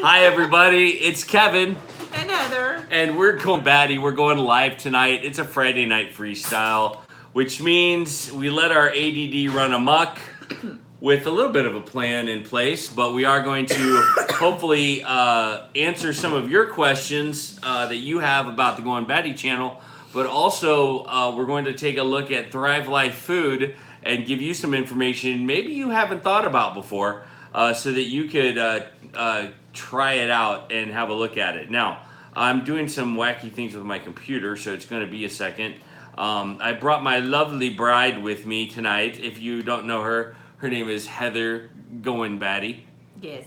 Hi, everybody. It's Kevin. And Heather. And we're Goin Batty. We're going live tonight. It's a Friday night freestyle, which means we let our ADD run amok with a little bit of a plan in place, but we are going to hopefully answer some of your questions that you have about the Goin Batty channel, but also we're going to take a look at Thrive Life Food and give you some information maybe you haven't thought about before, so that you could try it out and have a look at it. Now, I'm doing some wacky things with my computer, so it's going to be a second. I brought my lovely bride with me tonight. If you don't know her, her name is Heather Goin Batty. Yes,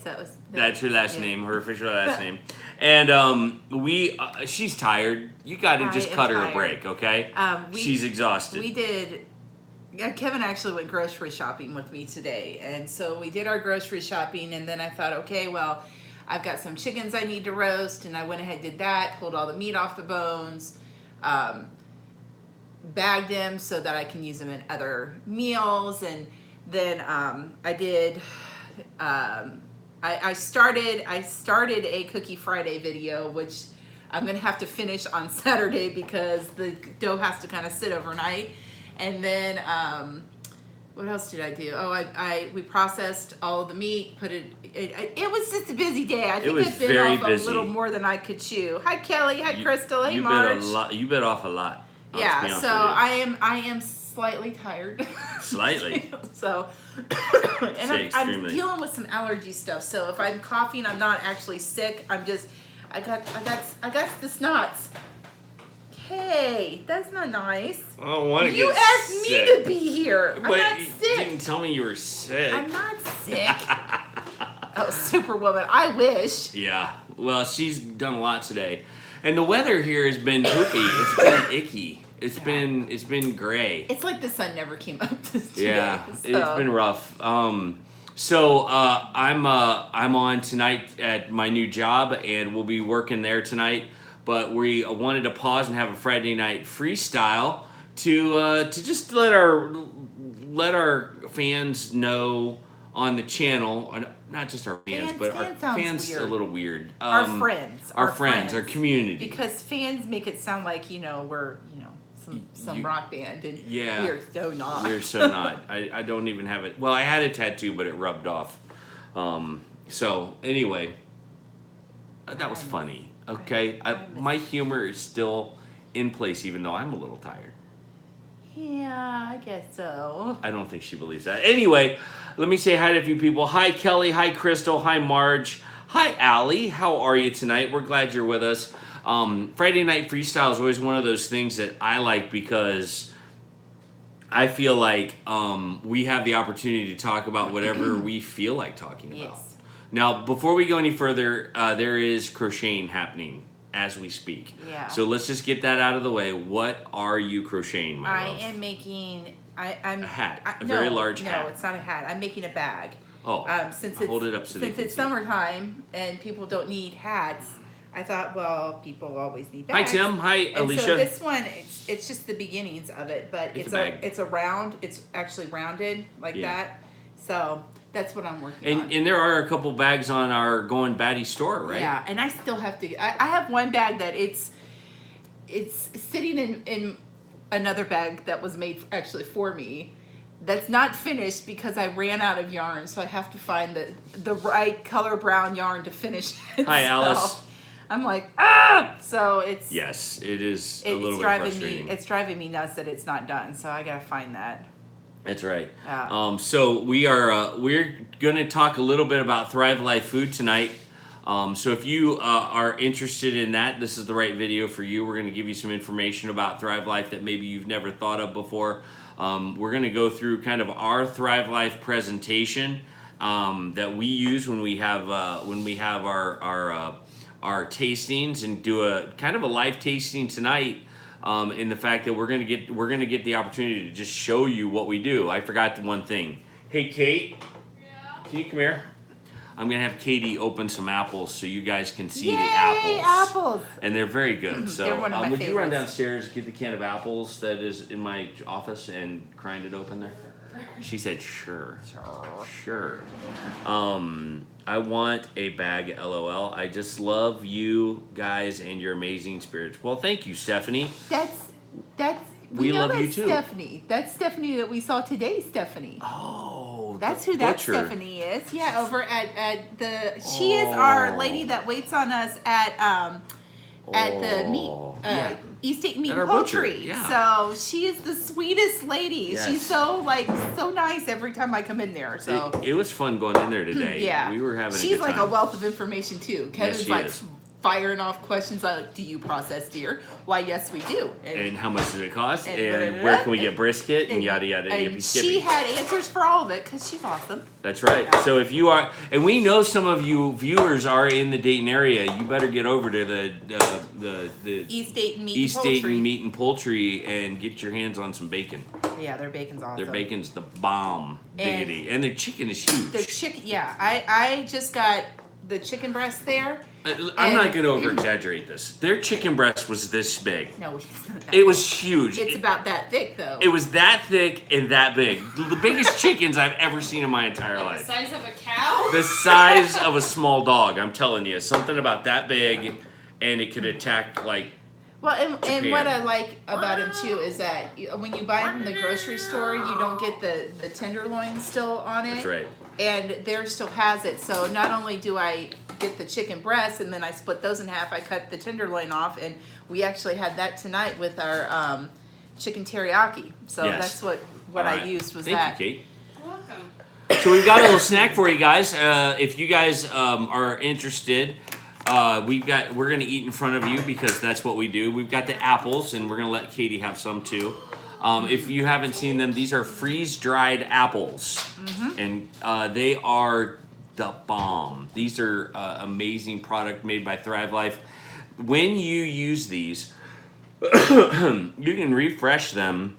That's her last name, her official last name. And she's tired. You got to just cut her a break, okay? She's exhausted. We did. Kevin actually went grocery shopping with me today, and so we did our grocery shopping, and then I thought, okay, well, I've got some chickens I need to roast, and I went ahead and did that, pulled all the meat off the bones, bagged them so that I can use them in other meals, and then I did. I started a Cookie Friday video, which I'm gonna have to finish on Saturday because the dough has to kind of sit overnight. And then what else did I do? Oh, we processed all of the meat, put it. It was just a busy day. I think I bit off a little more than I could chew. Hi Kelly. Hi Crystal. Hey Marge. You bit off a lot. Yeah. So I am slightly tired. Slightly. So, and I'm dealing with some allergy stuff. So if I'm coughing, I'm not actually sick. I got the snots. Hey, that's not nice. I don't want to You get asked sick. me to be here. I'm not sick. You didn't tell me you were sick. I'm not sick. Oh, Superwoman. I wish. Yeah. Well, she's done a lot today. And the weather here has been poopy. It's been icky. It's been gray. It's like the sun never came up today. Yeah, so. It's been rough. So I'm on tonight at my new job, and we'll be working there tonight. But we wanted to pause and have a Friday night freestyle to just let our fans know on the channel, not just our fans, but our fans a little weird. Our friends, our community. Because fans make it sound like we're some rock band, and we're so not. We're so not. I don't even have it. Well, I had a tattoo, but it rubbed off. So anyway, that was funny. Okay, my humor is still in place, even though I'm a little tired. Yeah, I guess so. I don't think she believes that. Anyway, let me say hi to a few people. Hi, Kelly. Hi, Crystal. Hi, Marge. Hi, Allie. How are you tonight? We're glad you're with us. Friday Night Freestyle is always one of those things that I like because I feel like we have the opportunity to talk about whatever we feel like talking about. Yes. Now, before we go any further, there is crocheting happening as we speak. Yeah. So let's just get that out of the way. What are you crocheting, my love? I am making. I'm a hat. A very large hat. No, it's not a hat. I'm making a bag. Oh. Since I'll hold it up so since it's summertime and people don't need hats, I thought, well, people always need bags. Hi Tim. Hi Alicia. So this one, it's just the beginnings of it, but it's a round. It's actually rounded like that. So. That's what I'm working on. And there are a couple bags on our Goin Batty store, right? Yeah, and I still have to. I have one bag that it's sitting in another bag that was made actually for me. That's not finished because I ran out of yarn, so I have to find the right color brown yarn to finish it. Hi, Alice. I'm like, ah! So it's it is a little bit frustrating. It's driving me nuts that it's not done. So I gotta find that. That's right. So we're going to talk a little bit about Thrive Life Food tonight. So if you are interested in that, this is the right video for you. We're going to give you some information about Thrive Life that maybe you've never thought of before. We're going to go through kind of our Thrive Life presentation that we use when we have our tastings, and do a kind of a live tasting tonight. In the fact that we're gonna get the opportunity to just show you what we do. I forgot one thing. Hey Kate, can you come here? I'm gonna have Katie open some apples so you guys can see the apples. And they're very good. So they're one of my would you run favorites. downstairs, get the can of apples that is in my office, and grind it open there? She said, sure. I want a bag, LOL. I just love you guys and your amazing spirits. Well, thank you, Stephanie. That's We know love you that's too. Stephanie. That's Stephanie that we saw today, Stephanie. Oh, That's the who that butcher. Stephanie is. Yeah, over at the she is our lady that waits on us at the meat Yeah. East Dayton Meat At and our butcher, Poultry. yeah. So she is the sweetest lady. Yes. She's so so nice every time I come in there. So It was fun going in there today. yeah, We were having she's a good like time. a wealth of information too. Kevin's she like is. firing off questions like, "Do you process deer?" Why, yes, we do. And how much does it cost? and And where can we get brisket? And yada yada. And yippee she skippy. had answers for all of it because she's awesome. That's right. So if you are, and we know some of you viewers are in the Dayton area, you better get over to the East Dayton Meat East and Poultry. Dayton Meat and Poultry and get your hands on some bacon. Yeah, their bacon's awesome. Their bacon's the bomb, diggity, and their chicken is huge. The chicken, yeah. I just got the chicken breast there. I'm not going to over exaggerate this. Their chicken breast was this big. No, it's not that It was huge. It's about that thick though. It was that thick and that big. The biggest chickens I've ever seen in my entire The life. size of a cow? The size of a small dog, I'm telling you. Something about that big, and it could attack, like, Well, and Japan. what I like about them too is that when you buy them in the grocery store, you don't get the tenderloin still on it. that's right. And theirs still has it. So not only do I get the chicken breast and then I split those in half, I cut the tenderloin off, and we actually had that tonight with our chicken teriyaki. So Yes. that's what All I right. used was Thank that. you, Kate. Welcome. So we've got a little snack for you guys. If you guys are interested, we're gonna eat in front of you because that's what we do. We've got the apples, and we're gonna let Katie have some too. If you haven't seen them, these are freeze-dried apples, and they are the bomb. These are amazing product made by Thrive Life. When you use these, you can refresh them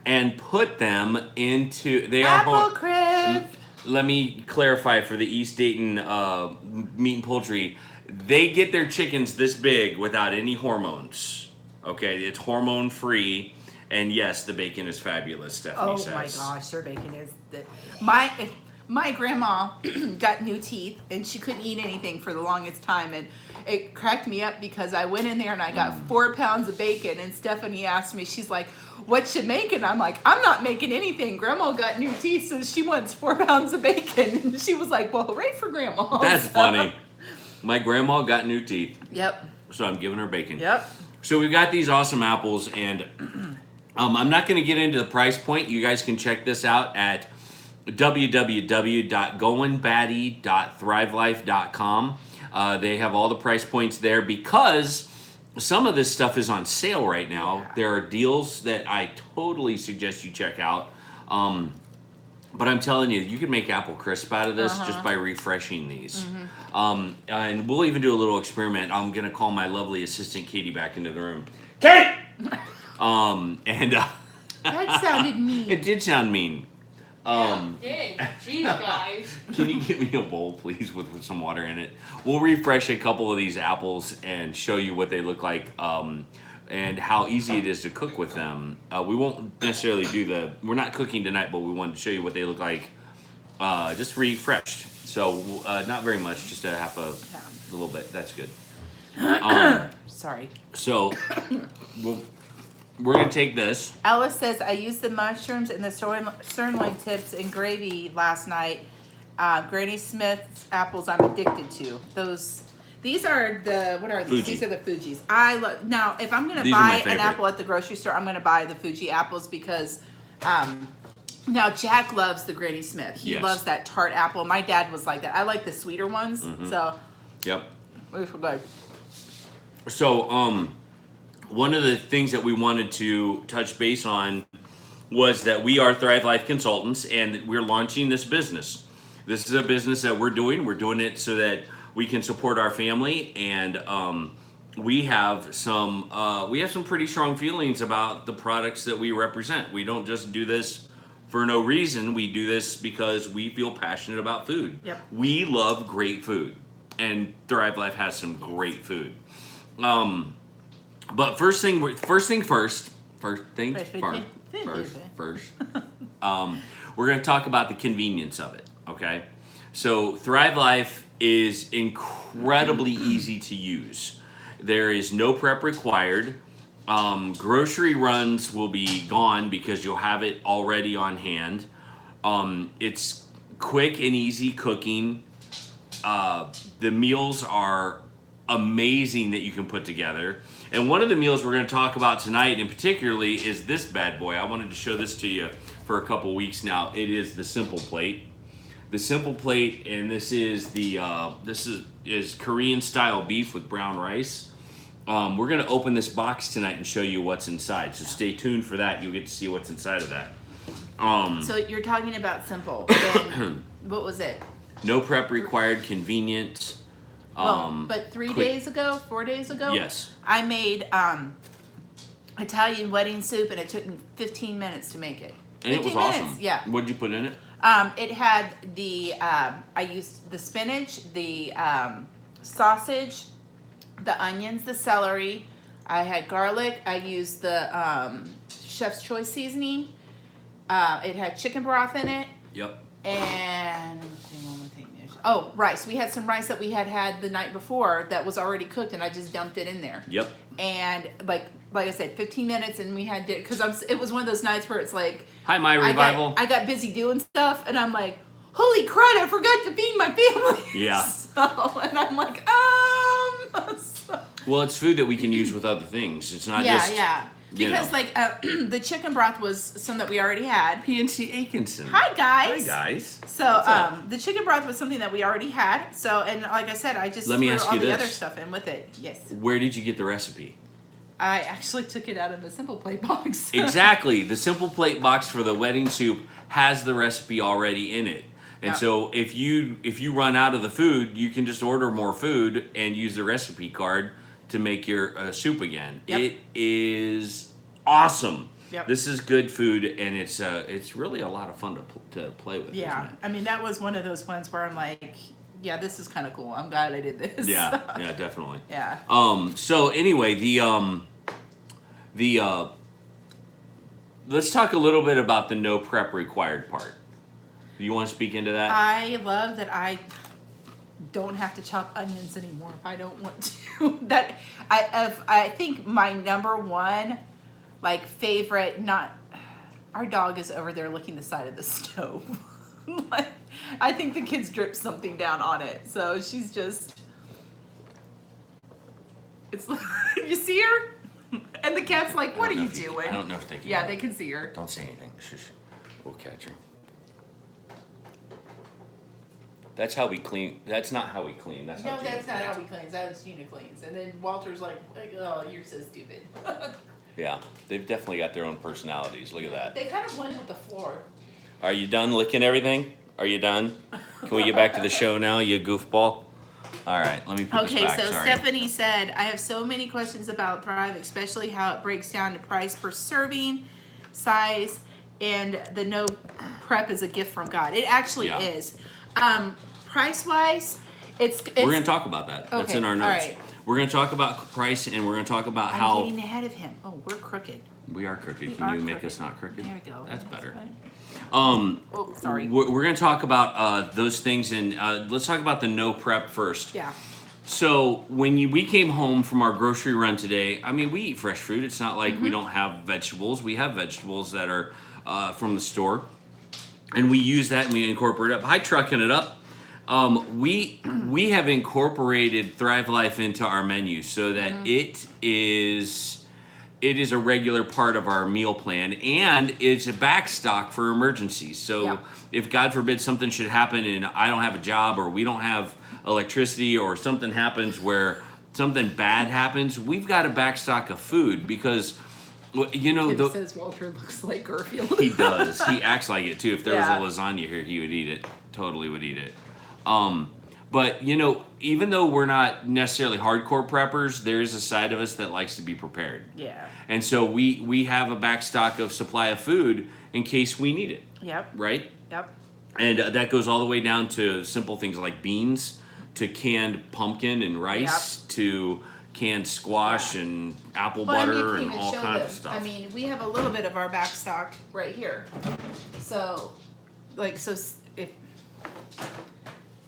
and put them into. They are Apple crisp. Let me clarify for the East Dayton Meat and Poultry. They get their chickens this big without any hormones. Okay, it's hormone free, and yes, the bacon is fabulous. Stephanie Oh says. my gosh, their bacon is my grandma got new teeth and she couldn't eat anything for the longest time, and it cracked me up because I went in there and I got 4 pounds of bacon, and Stephanie asked me, she's like, "What you making?" I'm like, "I'm not making anything. Grandma got new teeth, so she wants 4 pounds of bacon." And she was like, "Well, hooray for Grandma." That's So- funny. My grandma got new teeth, Yep. so I'm giving her bacon. Yep. So we've got these awesome apples, and I'm not going to get into the price point. You guys can check this out at www.goinbatty.thrivelife.com. They have all the price points there because some of this stuff is on sale right now. There are deals that I totally suggest you check out. But I'm telling you, you can make apple crisp out of this just by refreshing these. And we'll even do a little experiment. I'm going to call my lovely assistant Katie back into the room. Kate! That sounded mean. It did sound mean. Dang. Jeez, guys. Can you get me a bowl, please, with some water in it? We'll refresh a couple of these apples and show you what they look like and how easy it is to cook with them. We won't necessarily we're not cooking tonight, but we wanted to show you what they look like just refreshed. So not very much, just a little bit. That's good. Sorry. So we're going to take this. Alice says, "I used the mushrooms and the sirloin tips in gravy last night. Granny Smith's apples I'm addicted to. These are what are these? Fuji. These are the Fuji's. Now, if I'm going to These are my buy an favorite. apple at the grocery store, I'm going to buy the Fuji apples because, now Jack loves the Granny Smith. He Yes. loves that tart apple. My dad was like that. I like the sweeter ones. So, Yep. these are good. So, one of the things that we wanted to touch base on was that we are Thrive Life Consultants, and we're launching this business. This is a business that we're doing. We're doing it so that we can support our family, and we have some pretty strong feelings about the products that we represent. We don't just do this for no reason. We do this because we feel passionate about food. Yep. We love great food, and Thrive Life has some great food. But first thing first. We're going to talk about the convenience of it, okay? So Thrive Life is incredibly easy to use. There is no prep required. Grocery runs will be gone because you'll have it already on hand. It's quick and easy cooking. The meals are amazing that you can put together. And one of the meals we're going to talk about tonight in particularly is this bad boy. I wanted to show this to you for a couple weeks now. It is the Simple Plate. The Simple Plate, and this is the is Korean style beef with brown rice. We're going to open this box tonight and show you what's inside. So stay tuned for that. You'll get to see what's inside of that. So you're talking about Simple. Then what was it? No prep required, convenient. But 4 days ago, Yes. I made Italian wedding soup, and it took me 15 minutes to make it. And it was 15 minutes, awesome. yeah. What did you put in it? It had the, I used the spinach, the sausage, the onions, the celery. I had garlic. I used the Chef's Choice seasoning. It had chicken broth in it. Yep. And one more thing. Oh, rice. We had some rice that we had the night before that was already cooked, and I just dumped it in there. Yep. And like I said, 15 minutes, and we had to, because it was one of those nights where it's like, Hi, my revival. I got busy doing stuff, and I'm like, holy crud, I forgot to feed my family. Yeah. So, and I'm like, so. Well, it's food that we can use with other things. It's not just. Yeah. Because the chicken broth was some that we already had. PNC Atkinson. Hi guys. Hi guys. So the chicken broth was something that we already had. So, and like I said, I just threw all the other stuff in with it. Yes. Where did you get the recipe? I actually took it out of the Simple Plate box. Exactly. The Simple Plate box for the wedding soup has the recipe already in it. And so if you run out of the food, you can just order more food and use the recipe card to make your soup again. Yep. It is awesome. Yep. This is good food, and it's really a lot of fun to play with. Yeah, isn't it? I mean that was one of those ones where I'm like, yeah, this is kind of cool. I'm glad I did this. Yeah, yeah, definitely. Yeah. So anyway, let's talk a little bit about the no prep required part. Do you want to speak into that? I love that I don't have to chop onions anymore if I don't want to. That I think my number one favorite, not our dog is over there licking the side of the stove. I think the kids dripped something down on it, so she's just. It's you see her, and the cat's like, "What are you doing?" I don't know if they can. Yeah, they can see her. Don't say anything. Shush. We'll catch her. That's how we clean. That's not how we clean. That's how No, that's not how we cleans. That's Gina cleans. And then Walter's like, oh, you're so stupid. Yeah, they've definitely got their own personalities. Look at that. They kind of blend with the floor. Are you done licking everything? Are you done? Can we get back to the show now, you goofball? All right, let me put this back. So Sorry. Stephanie said, I have so many questions about Thrive, especially how it breaks down to price per serving, size, and the no prep is a gift from God. It actually is. Price-wise, it's we're going to talk about that. That's in our notes. All right. We're going to talk about price, and we're going to talk about how... I'm getting ahead of him. Oh, we're crooked. We are crooked. We Can are you make crooked. us not crooked? There we go. That's better. Oh, sorry. We're going to talk about those things, and let's talk about the no prep first. Yeah. So when we came home from our grocery run today, I mean, we eat fresh food. It's not like we don't have vegetables. We have vegetables that are from the store, and we use that and we incorporate it up. Hi, trucking it up. We have incorporated Thrive Life into our menu so that it is a regular part of our meal plan, and it's a backstock for emergencies. So if God forbid something should happen and I don't have a job, or we don't have electricity, or something happens where something bad happens, we've got a backstock of food, because It says Walter looks like Garfield. he does. He acts like it too. If there was a lasagna here, he would eat it. Totally would eat it. But even though we're not necessarily hardcore preppers, there is a side of us that likes to be prepared. Yeah. And so we have a backstock of supply of food in case we need it. Yep. Right? Yep. And that goes all the way down to simple things like beans, to canned pumpkin and rice, to canned squash and apple butter and all kinds of stuff. I mean, we have a little bit of our backstock right here. So, if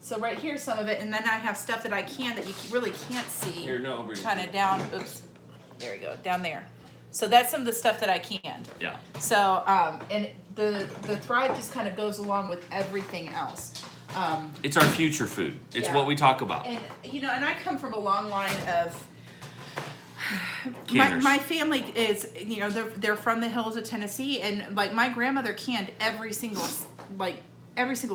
So right here's some of it, and then I have stuff that I can that you really can't see. Here, no, over here. Kind of down. Oops. There we go. Down there. So that's some of the stuff that I can. Yeah. So and the Thrive just kind of goes along with everything else. It's our future food. It's Yeah. what we talk about. And and I come from a long line of Canners. my family is they're from the hills of Tennessee, and like my grandmother canned every single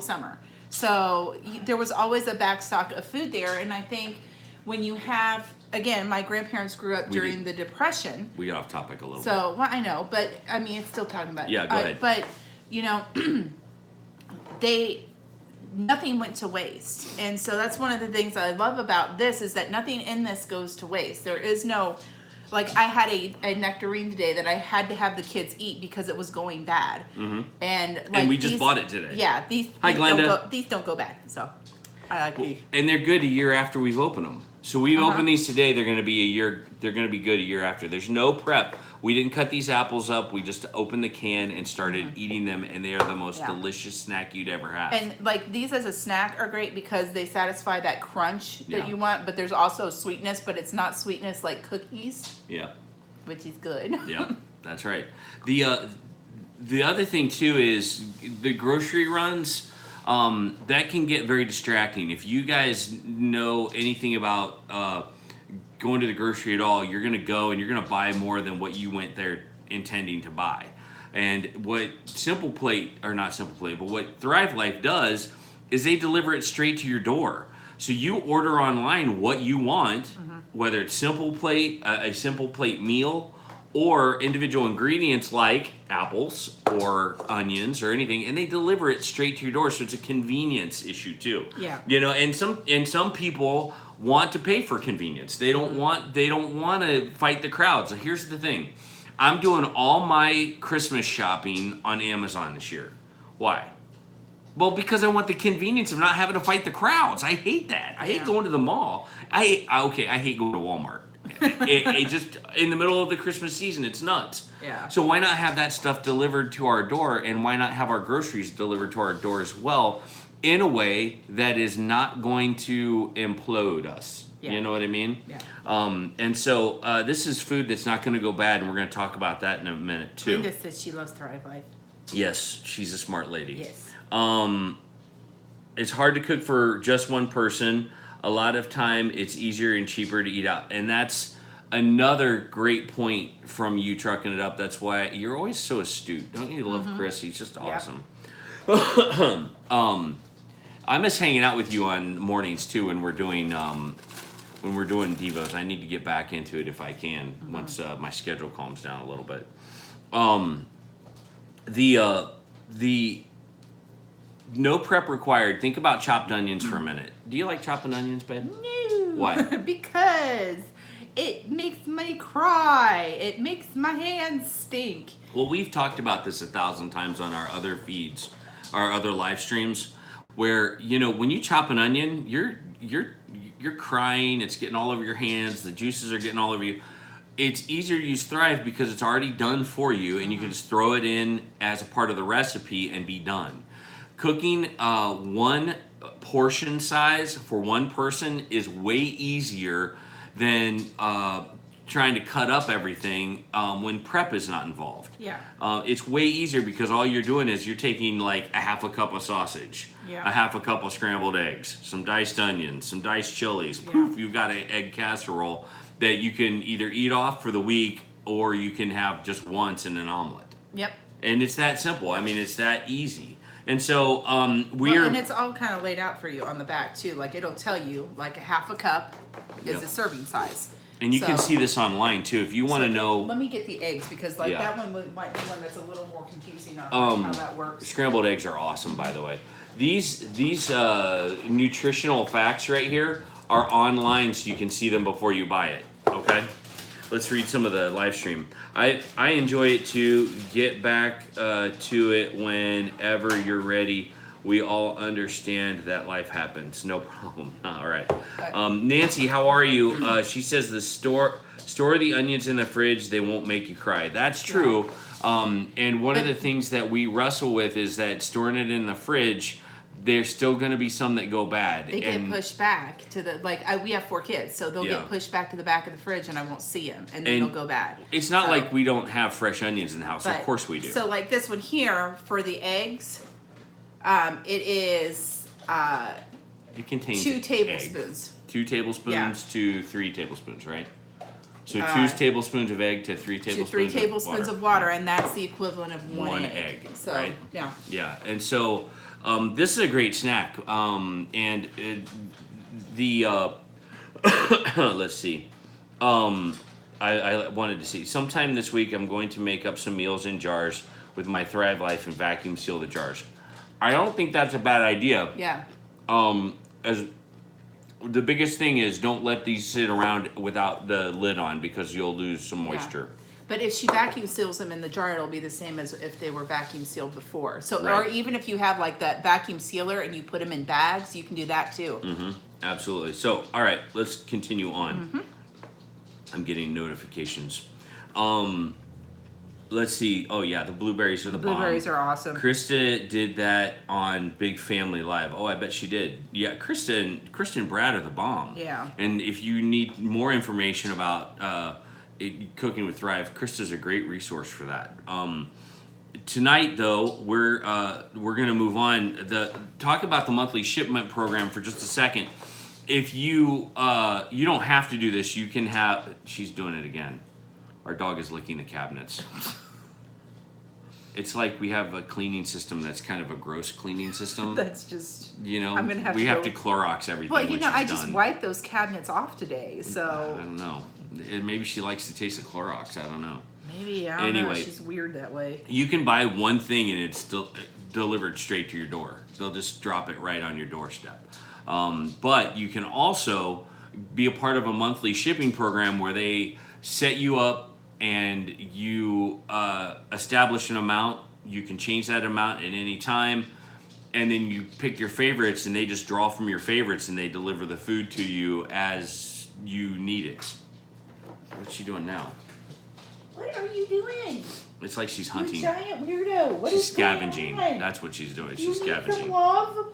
summer. So there was always a backstock of food there, and I think when you have, again, my grandparents grew up during the Depression. We got off topic a little bit. So, well, I know, but I mean, it's still talking about. Yeah, go ahead. But nothing went to waste, and so that's one of the things I love about this is that nothing in this goes to waste. There is no, like, I had a nectarine today that I had to have the kids eat because it was going bad, and we just bought it today. Yeah, these Glenda. these don't go bad, so I like these. And they're good a year after we've opened them. So we open these today. They're going to be a year. They're going to be good a year after. There's no prep. We didn't cut these apples up. We just opened the can and started eating them, and they are the most delicious snack you'd ever have. And like these as a snack are great because they satisfy that crunch that Yeah. you want, but there's also sweetness, but it's not sweetness like cookies, Yeah, which is good. yeah, that's right. The other thing too is the grocery runs. That can get very distracting. If you guys know anything about going to the grocery at all, you're going to go and you're going to buy more than what you went there intending to buy. And what what Thrive Life does is they deliver it straight to your door. So you order online what you want, whether it's a simple plate meal, or individual ingredients like apples or onions or anything, and they deliver it straight to your door. So it's a convenience issue too. Yeah. And some people want to pay for convenience. They don't want to fight the crowd. So here's the thing. I'm doing all my Christmas shopping on Amazon this year. Why? Well, because I want the convenience of not having to fight the crowds. I hate that. I hate going to the mall. I hate going to Walmart. it just in the middle of the Christmas season, it's nuts. Yeah. So why not have that stuff delivered to our door, and why not have our groceries delivered to our door as well, in a way that is not going to implode us. Yeah. You know what I mean? Yeah. And so this is food that's not going to go bad, and we're going to talk about that in a minute too. Linda says she loves Thrive Life. Yes, she's a smart lady. Yes. It's hard to cook for just one person. A lot of time it's easier and cheaper to eat out. And that's another great point from you trucking it up. That's why you're always so astute. Don't you love Chris? He's just awesome. I miss hanging out with you on mornings too when we're doing devos. I need to get back into it if I can once my schedule calms down a little bit. The no prep required. Think about chopped onions for a minute. Do you like chopping onions, babe? No. Why? Because it makes me cry. It makes my hands stink. Well, we've talked about this 1,000 times on our other feeds, our other live streams, where when you chop an onion, you're crying. It's getting all over your hands. The juices are getting all over you. It's easier to use Thrive because it's already done for you, and you can just throw it in as a part of the recipe and be done. Cooking one portion size for one person is way easier than trying to cut up everything when prep is not involved. Yeah. It's way easier because all you're doing is you're taking like a half a cup of sausage, a half a cup of scrambled eggs, some diced onions, some diced chilies. Poof, you've got an egg casserole that you can either eat off for the week or you can have just once in an omelet. Yep. And it's that simple. I mean, it's that easy. And so and it's all kind of laid out for you on the back too. Like it'll tell you like a half a cup is a serving size. And you can see this online too if you want to know. Let me get the eggs because that one might be one that's a little more confusing on how that works. Scrambled eggs are awesome, by the way. These nutritional facts right here are online, so you can see them before you buy it. Okay. Let's read some of the live stream. I enjoy it too. Get back to it whenever you're ready. We all understand that life happens. No problem. All right. Nancy, how are you? She says store the onions in the fridge. They won't make you cry. That's true. And one of the things that we wrestle with is that storing it in the fridge there's still going to be some that go bad. They get pushed back to the we have 4 kids, so they'll Yeah. get pushed back to the back of the fridge, and I won't see them, and then they'll go bad. It's not like we don't have fresh onions in the house. Of course we do. So like this one here for the eggs, it is it contains 2 tablespoons. 2 tablespoons Yeah. to 3 tablespoons, right? So 2 tablespoons of egg to 3 tablespoons. To 3 tablespoons of water, and that's the equivalent of 1 egg. So right? yeah. Yeah, and so this is a great snack. Let's see. I wanted to see sometime this week. I'm going to make up some meals in jars with my Thrive Life and vacuum seal the jars. I don't think that's a bad idea. Yeah. As the biggest thing is, don't let these sit around without the lid on because you'll lose some moisture. But if she vacuum seals them in the jar, it'll be the same as if they were vacuum sealed before. So, Right. or even if you have like that vacuum sealer and you put them in bags, you can do that too. Mm-hmm. Absolutely. So, all right, let's continue on. Mm-hmm. I'm getting notifications. Let's see. Oh yeah, the blueberries are the bomb. Blueberries are awesome. Krista did that on Big Family Live. Oh, I bet she did. Yeah, Krista and Brad are the bomb. Yeah. And if you need more information about cooking with Thrive, Krista's a great resource for that. Tonight, though, we're gonna move on. Talk about the monthly shipment program for just a second. If you you don't have to do this, you can have. She's doing it again. Our dog is licking the cabinets. It's like we have a cleaning system that's kind of a gross cleaning system. That's just. You know, I'm gonna have we to have go- to Clorox everything. Well, when I she's just done. wiped those cabinets off today, I so don't know. Maybe she likes the taste of Clorox. I don't know. maybe I don't know. Anyway. She's weird that way. You can buy one thing and it's still delivered straight to your door. They'll just drop it right on your doorstep. But you can also be a part of a monthly shipping program where they set you up and you establish an amount. You can change that amount at any time. And then you pick your favorites and they just draw from your favorites and they deliver the food to you as you need it. What's she doing now? What are you doing? It's like she's You hunting. giant weirdo. What She's is going scavenging. on? That's what she's doing. You She's need some scavenging. love?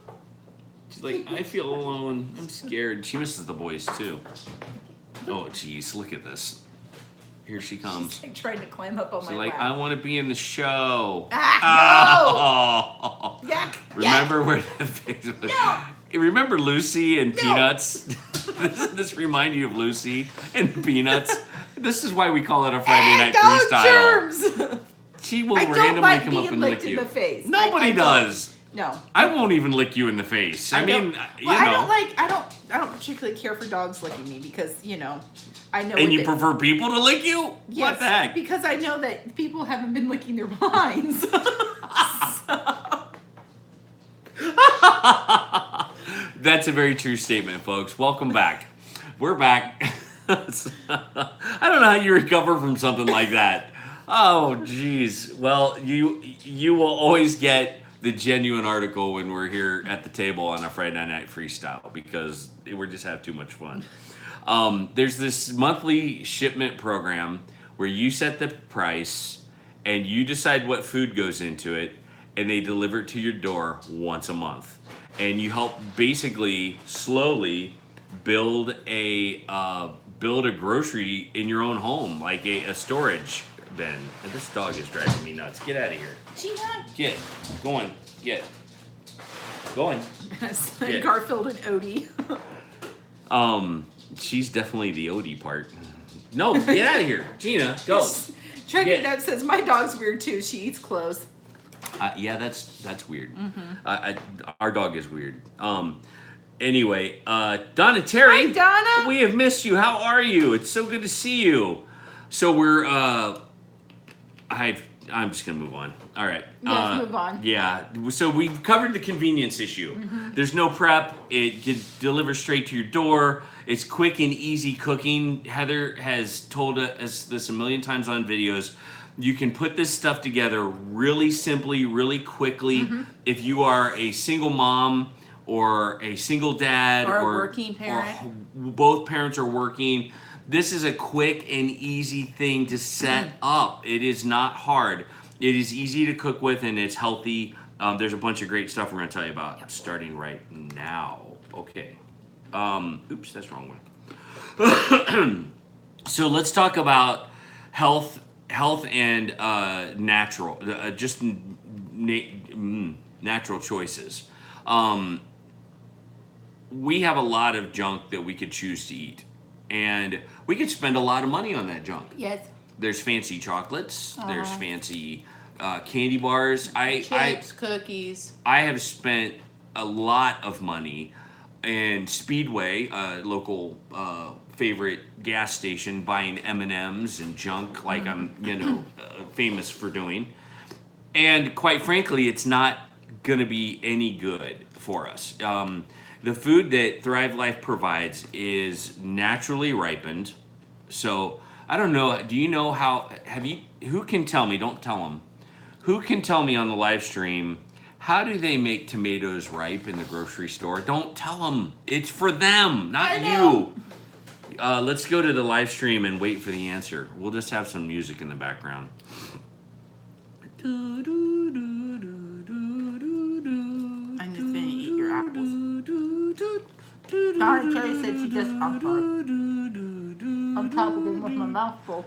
She's like, I feel alone. I'm scared. She misses the boys too. Oh, jeez, look at this. Here she comes. She's like trying to climb up on She's my like, lap. I want to be in the show. Ah, Oh. Yuck. Remember where the face was? No. Remember Lucy and Peanuts? Doesn't this remind you of Lucy and Peanuts? This is why we call it a Friday night Dog freestyle. germs. She will I don't randomly like come up being and lick licked in you. the face. Nobody I don't. does. No. I won't even lick you in the face. I mean, don't- you well, know. I don't particularly care for dogs licking me because, I know. And what you they- prefer people to lick you? Yes, What the heck? Because I know that people haven't been licking their behinds. That's a very true statement, folks. Welcome back. We're back. I don't know how you recover from something like that. Oh, geez. Well, you will always get the genuine article when we're here at the table on a Friday night freestyle because we just have too much fun. There's this monthly shipment program where you set the price and you decide what food goes into it, and they deliver it to your door once a month. And you help basically slowly build a grocery in your own home, like a storage bin. And this dog is driving me nuts. Get out of here. Gina. Get. Going. Get. Going. It's Yeah. like Garfield and Odie. She's definitely the Odie part. No, get out of here. Gina, go. Checking Yeah. Up says my dog's weird too. She eats clothes. Yeah, that's weird. Our dog is weird. Anyway, Donna Terry. Hi, Donna. We have missed you. How are you? It's so good to see you. So we're I'm just gonna move on. All right. Let's move on. Yeah. So we've covered the convenience issue. There's no prep. It gets delivered straight to your door. It's quick and easy cooking. Heather has told us this a million times on videos. You can put this stuff together really simply, really quickly. If you are a single mom or a single dad Or a working parent. or both parents are working, this is a quick and easy thing to set up. It is not hard. It is easy to cook with and it's healthy There's a bunch of great stuff we're going to tell you about starting right now. Okay. Oops, that's the wrong one. So let's talk about health and natural, just natural choices. We have a lot of junk that we could choose to eat, and we could spend a lot of money on that junk. Yes. There's fancy chocolates. There's fancy candy bars. Chips, cookies. I have spent a lot of money in Speedway, local favorite gas station, buying M&Ms and junk like I'm, famous for doing. And quite frankly, it's not going to be any good for us. The food that Thrive Life provides is naturally ripened. So I don't know. Do you know who can tell me? Don't tell them. Who can tell me on the live stream, how do they make tomatoes ripe in the grocery store? Don't tell them. It's for them, not you. Let's go to the live stream and wait for the answer. We'll just have some music in the background. I'm just gonna eat your apples. Donna Cherry said she just popped on. I'm talking with my mouth full.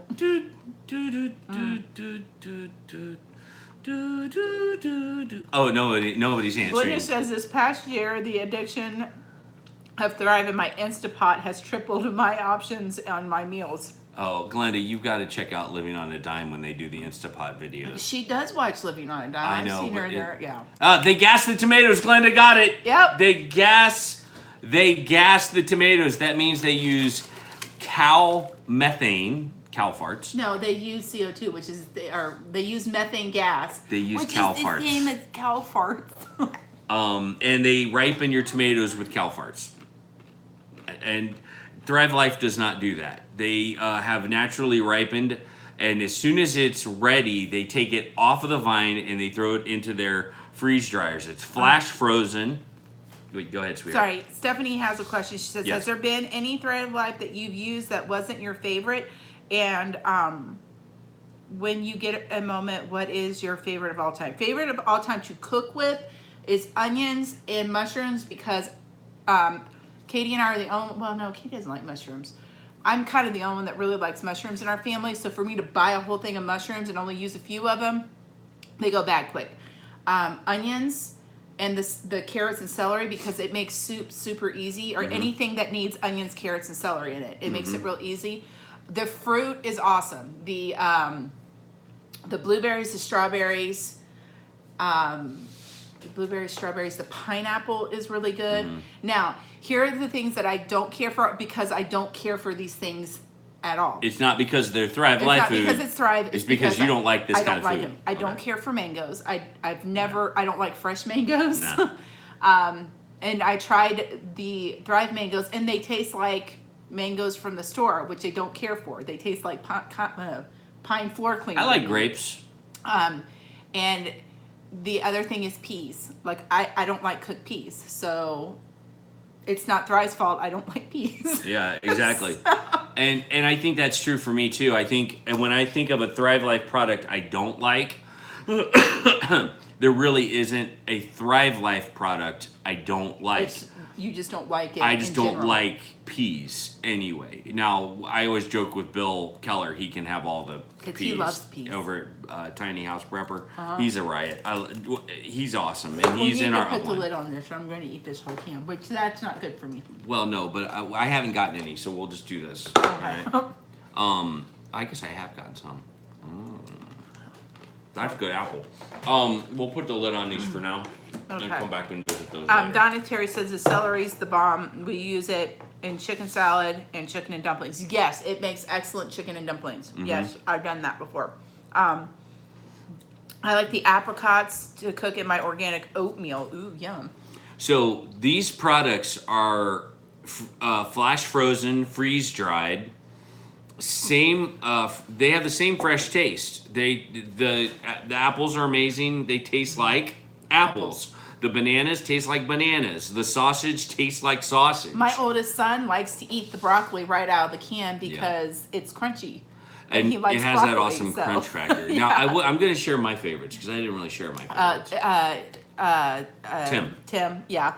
Oh, nobody's answering. Linda says this past year, the addiction of Thrive and my Instapot has tripled my options on my meals. Oh, Glenda, you've got to check out Living on a Dime when they do the Instapot videos. She does watch Living on a Dime. I know. I've seen her in there. Yeah. They gas the tomatoes. Glenda got it. Yep. They gas the tomatoes. That means they use cow methane, cow farts. No, they use CO2, which is they use methane gas. They use which cow is farts. the same as cow farts. And they ripen your tomatoes with cow farts. And Thrive Life does not do that. They have naturally ripened, and as soon as it's ready, they take it off of the vine and they throw it into their freeze dryers. It's flash frozen. Wait, go ahead, sweetheart. Sorry, Stephanie has a question. She says, Yes. has there been any Thrive Life that you've used that wasn't your favorite? And when you get a moment, what is your favorite of all time? Favorite of all time to cook with is onions and mushrooms because Katie and I are the only, well, no, Katie doesn't like mushrooms. I'm kind of the only one that really likes mushrooms in our family. So for me to buy a whole thing of mushrooms and only use a few of them, they go bad quick. Onions and the carrots and celery because it makes soup super easy, or anything that needs onions, carrots, and celery in it. It makes it real easy. The fruit is awesome. The blueberries, the strawberries, the pineapple is really good. Now, here are the things that I don't care for because I don't care for these things at all. It's not because they're Thrive Life food. It's not because it's Thrive. It's because you don't like this kind of food. I don't like them. I don't care for mangoes. I don't like fresh mangoes. No. And I tried the Thrive mangoes and they taste like mangoes from the store, which I don't care for. They taste like pine floor cleaner. I like grapes. And the other thing is peas. Like I don't like cooked peas. So it's not Thrive's fault. I don't like peas. Yeah, exactly. And I think that's true for me too. I think, and when I think of a Thrive Life product I don't like, there really isn't a Thrive Life product I don't like. You just don't like it. I just don't general. like peas anyway. Now, I always joke with Bill Keller, he can have all the peas. He loves peas. Over at Tiny House Prepper. He's a riot. He's awesome, and he's you in need our to put the upline. lid on this, or I'm going to eat this whole can, which that's not good for me. Well, no, but I haven't gotten any, so we'll just do this. Okay. Alright? I guess I have gotten some. That's good apple. We'll put the lid on these for now. Okay. And come back and visit those later. Donna Terry says the celery's the bomb. We use it in chicken salad and chicken and dumplings. Yes, it makes excellent chicken and dumplings. Yes, I've done that before. I like the apricots to cook in my organic oatmeal. Ooh, yum. So these products are flash frozen, freeze dried. Same. They have the same fresh taste. The apples are amazing. They taste like apples. The bananas taste like bananas. The sausage tastes like sausage. My oldest son likes to eat the broccoli right out of the can because it's crunchy. And he likes it has that broccoli, awesome so- crunch factor. Yeah. Now, I'm going to share my favorites because I didn't really share my favorites. Tim, yeah.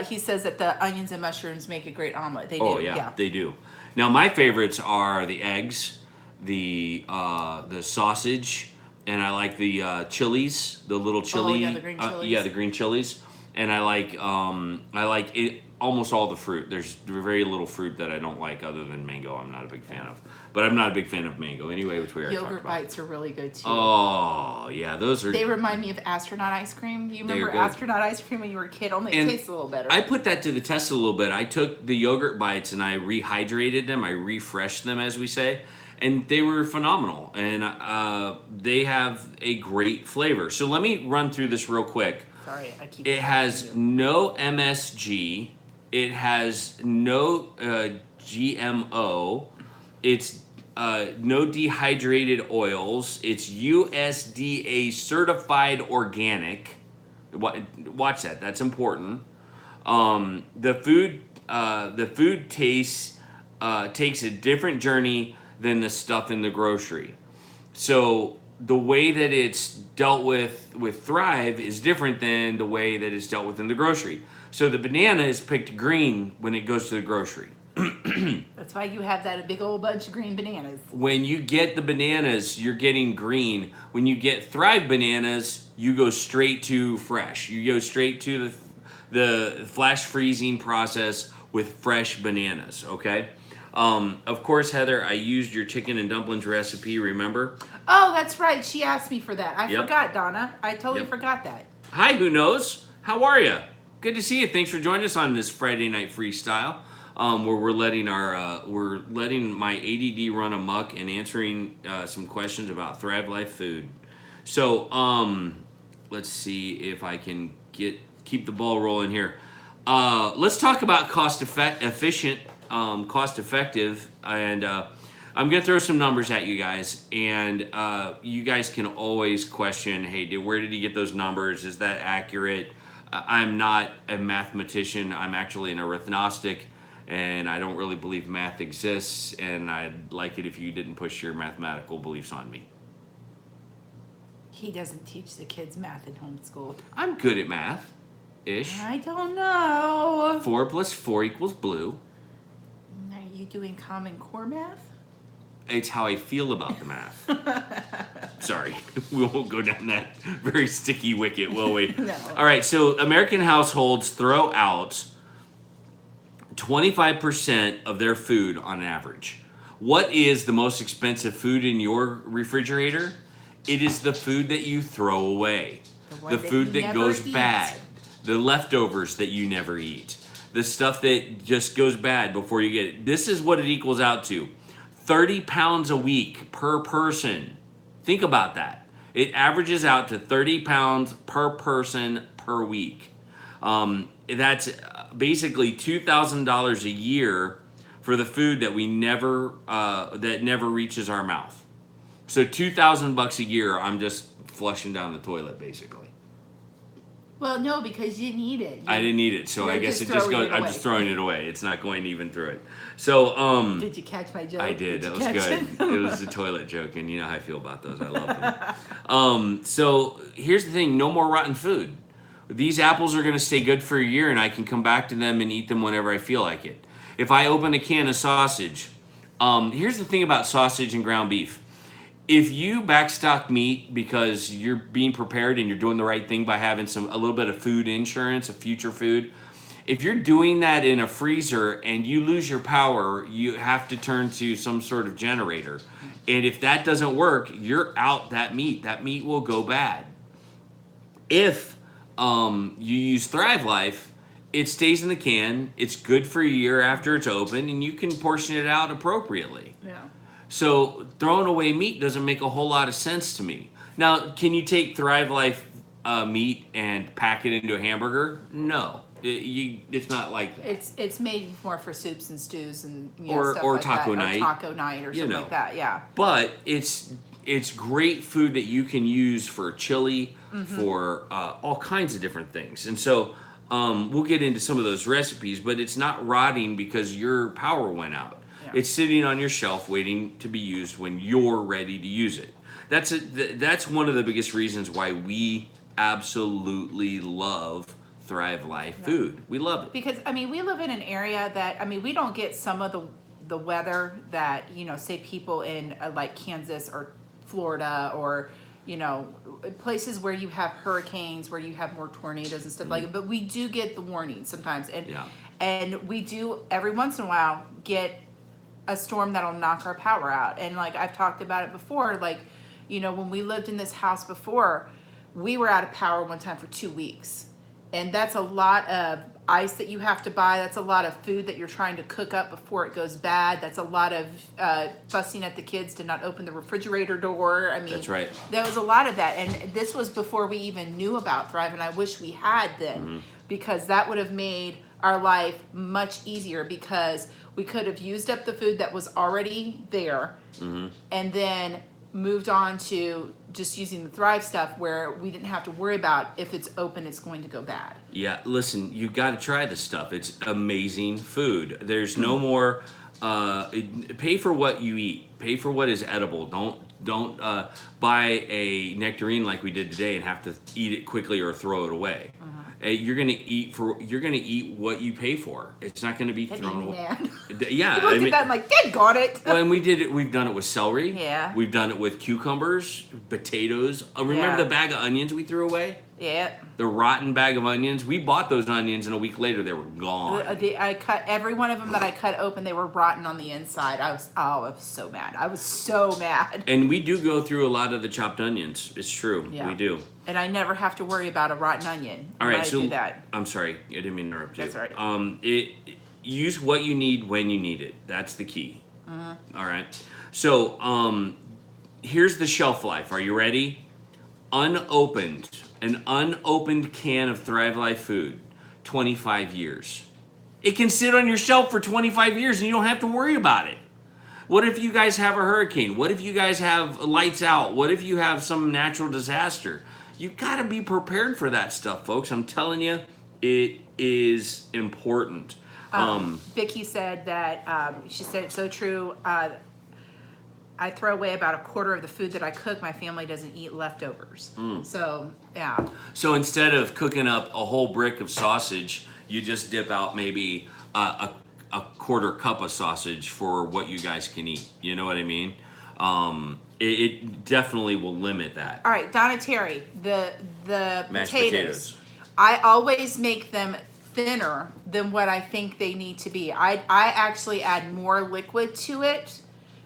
He says that the onions and mushrooms make a great omelet. They do. Oh yeah, they do. Now my favorites are the eggs, the sausage, and I like the chilies, the little chili. Oh, yeah, the green chilies. Yeah, the green chilies, and I like it. Almost all the fruit. There's very little fruit that I don't like, other than mango. I'm not a big fan of, but I'm not a big fan of mango anyway, which we already talked Yogurt about. bites are really good too. Oh yeah, those are. They remind me of astronaut ice cream. You remember good. astronaut ice cream when you were a kid? Only it tastes a little better. I put that to the test a little bit. I took the yogurt bites and I rehydrated them. I refreshed them, as we say, and they were phenomenal. And they have a great flavor. So let me run through this real quick. Sorry, I keep. It has no MSG. It has no GMO. It's no dehydrated oils. It's USDA certified organic. Watch that. That's important. The food tastes takes a different journey than the stuff in the grocery. So the way that it's dealt with Thrive is different than the way that it's dealt with in the grocery. So the banana is picked green when it goes to the grocery. That's why you have that big old bunch of green bananas. When you get the bananas, you're getting green. When you get Thrive bananas, you go straight to fresh. You go straight to the flash freezing process with fresh bananas, okay? Of course, Heather, I used your chicken and dumplings recipe, remember? Oh, that's right. She asked me for that. I Yep. forgot, Donna. I totally Yep. forgot that. Hi, who knows? How are you? Good to see you. Thanks for joining us on this Friday night freestyle, where we're letting my ADD run amok and answering some questions about Thrive Life food. So let's see if I can keep the ball rolling here. Let's talk about cost effective, and I'm gonna throw some numbers at you guys, and you guys can always question, hey, where did he get those numbers? Is that accurate? I'm not a mathematician. I'm actually an arithnostic, and I don't really believe math exists, and I'd like it if you didn't push your mathematical beliefs on me. He doesn't teach the kids math in homeschool. I'm good at math-ish. I don't know. 4 plus 4 equals blue. Are you doing Common Core math? It's how I feel about the math. Sorry, we won't go down that very sticky wicket, will we? No. All right, so American households throw out 25% of their food on average. What is the most expensive food in your refrigerator? It is the food that you throw away. The food that goes bad. The leftovers that you never eat. The stuff that just goes bad before you get it. This is what it equals out to. 30 pounds a week per person. Think about that. It averages out to 30 pounds per person per week. That's basically $2,000 a year for the food that that never reaches our mouth. So $2,000 a year, I'm just flushing down the toilet, basically. Well, no, because you didn't eat it. I didn't eat it, so You're I guess just it just throwing goes. it I'm away. just throwing it away. It's not going even through it. So Did you catch my joke? I did. That you was catch good. It was a toilet joke, and you know how I feel about those. I love them. So here's the thing: no more rotten food. These apples are going to stay good for a year, and I can come back to them and eat them whenever I feel like it. If I open a can of sausage, here's the thing about sausage and ground beef. If you backstock meat because you're being prepared and you're doing the right thing by having a little bit of food insurance, a future food, if you're doing that in a freezer and you lose your power, you have to turn to some sort of generator. And if that doesn't work, you're out that meat. That meat will go bad. If you use Thrive Life, it stays in the can. It's good for a year after it's open, and you can portion it out appropriately. Yeah. So throwing away meat doesn't make a whole lot of sense to me. Now, can you take Thrive Life meat and pack it into a hamburger? No, it's not like that. It's made more for soups and stews and Or stuff like taco that. night. Or taco night or something like that. Yeah. But it's great food that you can use for chili, for all kinds of different things. And so we'll get into some of those recipes, but it's not rotting because your power went out. Yeah. It's sitting on your shelf waiting to be used when you're ready to use it. That's one of the biggest reasons why we absolutely love Thrive Life food. We love it. Because I mean, we live in an area that, I mean, we don't get some of the weather that, you know, say people in like Kansas or Florida or, you know, places where you have hurricanes, where you have more tornadoes and stuff like that. But we do get the warnings sometimes, and we do every once in a while get a storm that'll knock our power out. And like I've talked about it before, like, you know, when we lived in this house before, we were out of power one time for 2 weeks. And that's a lot of ice that you have to buy. That's a lot of food that you're trying to cook up before it goes bad. That's a lot of fussing at the kids to not open the refrigerator door. I mean, That's right. There was a lot of that. And this was before we even knew about Thrive. And I wish we had then, because that would have made our life much easier, because we could have used up the food that was already there and then moved on to just using the Thrive stuff, where we didn't have to worry about if it's open, it's going to go bad. Yeah, listen, you got to try this stuff. It's amazing food. There's no more. Pay for what you eat. Pay for what is edible. Don't buy a nectarine like we did today and have to eat it quickly or throw it away. You're gonna eat what you pay for. It's not gonna be thrown away. Yeah, People look at that and like, they got it. Well, and we've done it with celery. Yeah. We've done it with cucumbers, potatoes. Remember the bag of onions we threw away? Yeah. The rotten bag of onions. We bought those onions, and a week later they were gone. I cut every one of them that I cut open. They were rotten on the inside. I was so mad. I was so mad. And we do go through a lot of the chopped onions. It's true. Yeah. We do. And I never have to worry about a rotten onion. All right, when I so do that. I'm sorry, I didn't mean to interrupt you. That's all right. Use what you need when you need it. That's the key. All right. So here's the shelf life. Are you ready? An unopened can of Thrive Life food, 25 years. It can sit on your shelf for 25 years and you don't have to worry about it. What if you guys have a hurricane? What if you guys have lights out? What if you have some natural disaster? You got to be prepared for that stuff, folks. I'm telling you, it is important. Vicky said that, she said it's so true. I throw away about a quarter of the food that I cook. My family doesn't eat leftovers. So, yeah. So instead of cooking up a whole brick of sausage, you just dip out maybe a quarter cup of sausage for what you guys can eat. You know what I mean? It definitely will limit that. All right, Donna Terry, the Mashed potatoes. I always make them thinner than what I think they need to be. I actually add more liquid to it,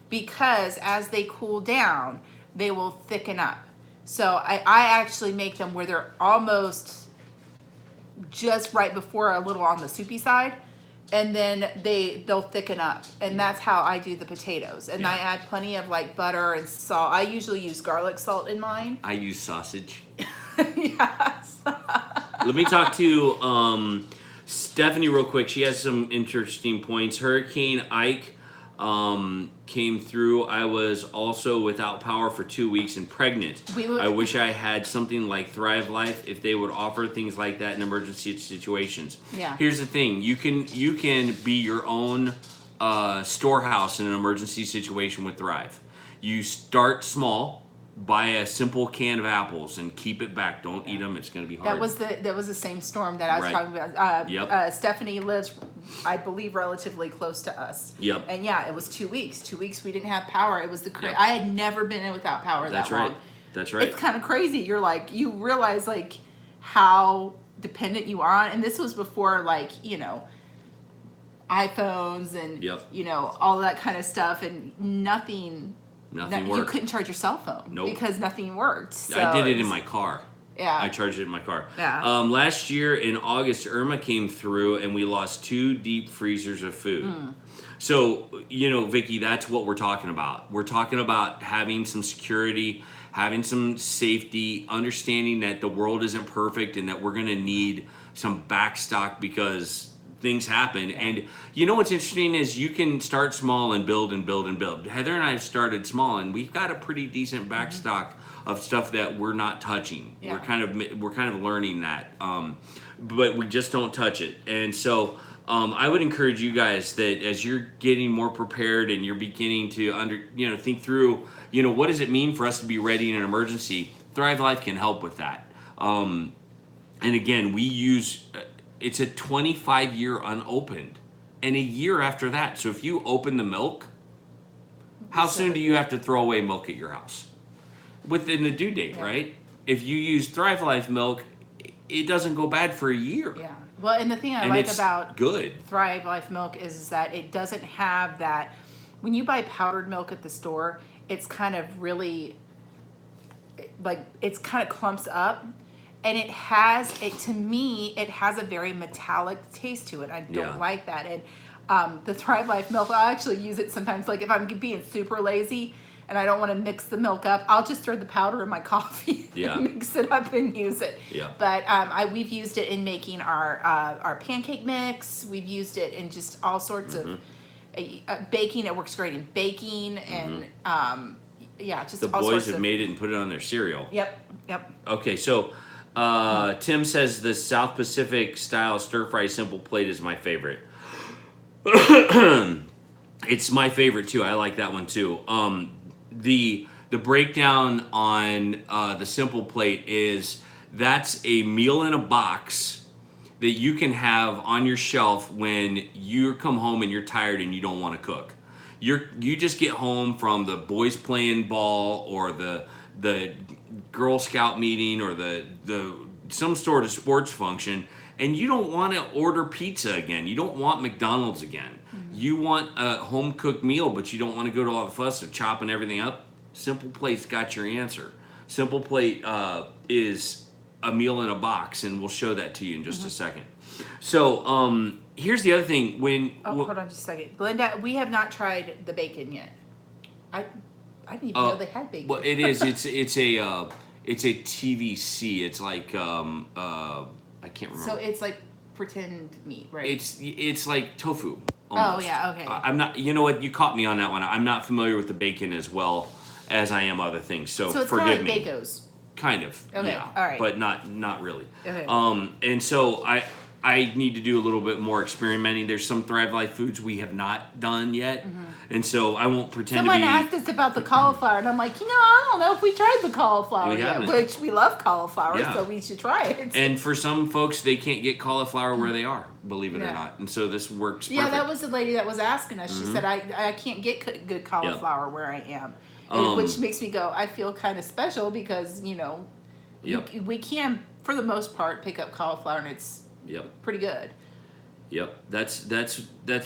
because as they cool down, they will thicken up. So I actually make them where they're almost just right before a little on the soupy side, and then they'll thicken up. And that's how I do the potatoes. And I add plenty of like butter and salt. I usually use garlic salt in mine. I use sausage. Yes. Let me talk to Stephanie real quick. She has some interesting points. Hurricane Ike came through. I was also without power for 2 weeks and pregnant. I wish I had something like Thrive Life if they would offer things like that in emergency situations. Yeah. Here's the thing. You can be your own storehouse in an emergency situation with Thrive. You start small. Buy a simple can of apples and keep it back. Don't eat them. It's going to be hard. That was the same storm that I was talking about. Stephanie lives, I believe, relatively close to us. Yep. And yeah, it was 2 weeks. 2 weeks we didn't have power. It was I had never been in without power that long. That's right. It's kind of crazy. You're like, you realize like how dependent you are on. And this was before like, you know, iPhones and, you know, all that kind of stuff, and nothing worked. You couldn't charge your cell phone because nothing worked. So I did it in my car. Yeah. I charged it in my car. Yeah. Last year in August, Irma came through and we lost 2 deep freezers of food. So, you know, Vicky, that's what we're talking about. We're talking about having some security, having some safety, understanding that the world isn't perfect and that we're going to need some backstock because things happen. And you know what's interesting is you can start small and build and build and build. Heather and I have started small and we've got a pretty decent backstock of stuff that we're not touching. We're kind of learning that, but we just don't touch it. And so I would encourage you guys that as you're getting more prepared and you're beginning to think through, what does it mean for us to be ready in an emergency? Thrive Life can help with that. And again, we use it's a 25-year unopened, and a year after that. So if you open the milk, how soon do you have to throw away milk at your house? Within the due date, right? If you use Thrive Life milk, it doesn't go bad for a year. Yeah. Well, and the thing I And like it's about good. Thrive Life milk is that it doesn't have that. When you buy powdered milk at the store, it's kind of really like it's kind of clumps up, and it has it to me. It has a very metallic taste to it. I don't like that. And the Thrive Life milk, I actually use it sometimes. Like if I'm being super lazy and I don't want to mix the milk up, I'll just throw the powder in my coffee and mix it up and use it. Yeah. But we've used it in making our pancake mix. We've used it in just all sorts of baking. It works great in baking and just the all boys sorts have of, made it and put it on their cereal. Yep. Okay, so Tim says the South Pacific style stir fry simple plate is my favorite. It's my favorite too. I like that one too. The breakdown on the simple plate is that's a meal in a box that you can have on your shelf when you come home and you're tired and you don't want to cook. You just get home from the boys playing ball or the Girl Scout meeting or the some sort of sports function, and you don't want to order pizza again. You don't want McDonald's again. You want a home cooked meal, but you don't want to go to all the fuss of chopping everything up. Simple Plate's got your answer. Simple Plate is a meal in a box, and we'll show that to you in just a second. So here's the other thing. Hold on just a second, Glenda. We have not tried the bacon yet. I didn't even know they had bacon. Well, it is. It's a TVC. It's like I can't remember. So it's like pretend meat, right? It's like tofu. Almost. Oh yeah, okay. I'm not. You know what? You caught me on that one. I'm not familiar with the bacon as well as I am other things. So it's forgive kind of me. like Bacos. Kind of. Okay. Yeah. All right. But not really. Okay. And so I need to do a little bit more experimenting. There's some Thrive Life foods we have not done yet, and so I won't pretend Someone to be. asked us about the cauliflower, and I'm like, I don't know if we tried the cauliflower We yet, haven't. which we love cauliflower, Yeah. so we should try it. And for some folks, they can't get cauliflower where they are, believe it or not. And so this works perfect. Yeah, that was the lady that was asking us. She said, I can't get good cauliflower where I am. Which makes me go, I feel kind of special because, we can, for the most part, pick up cauliflower, and it's pretty good. Yep, that's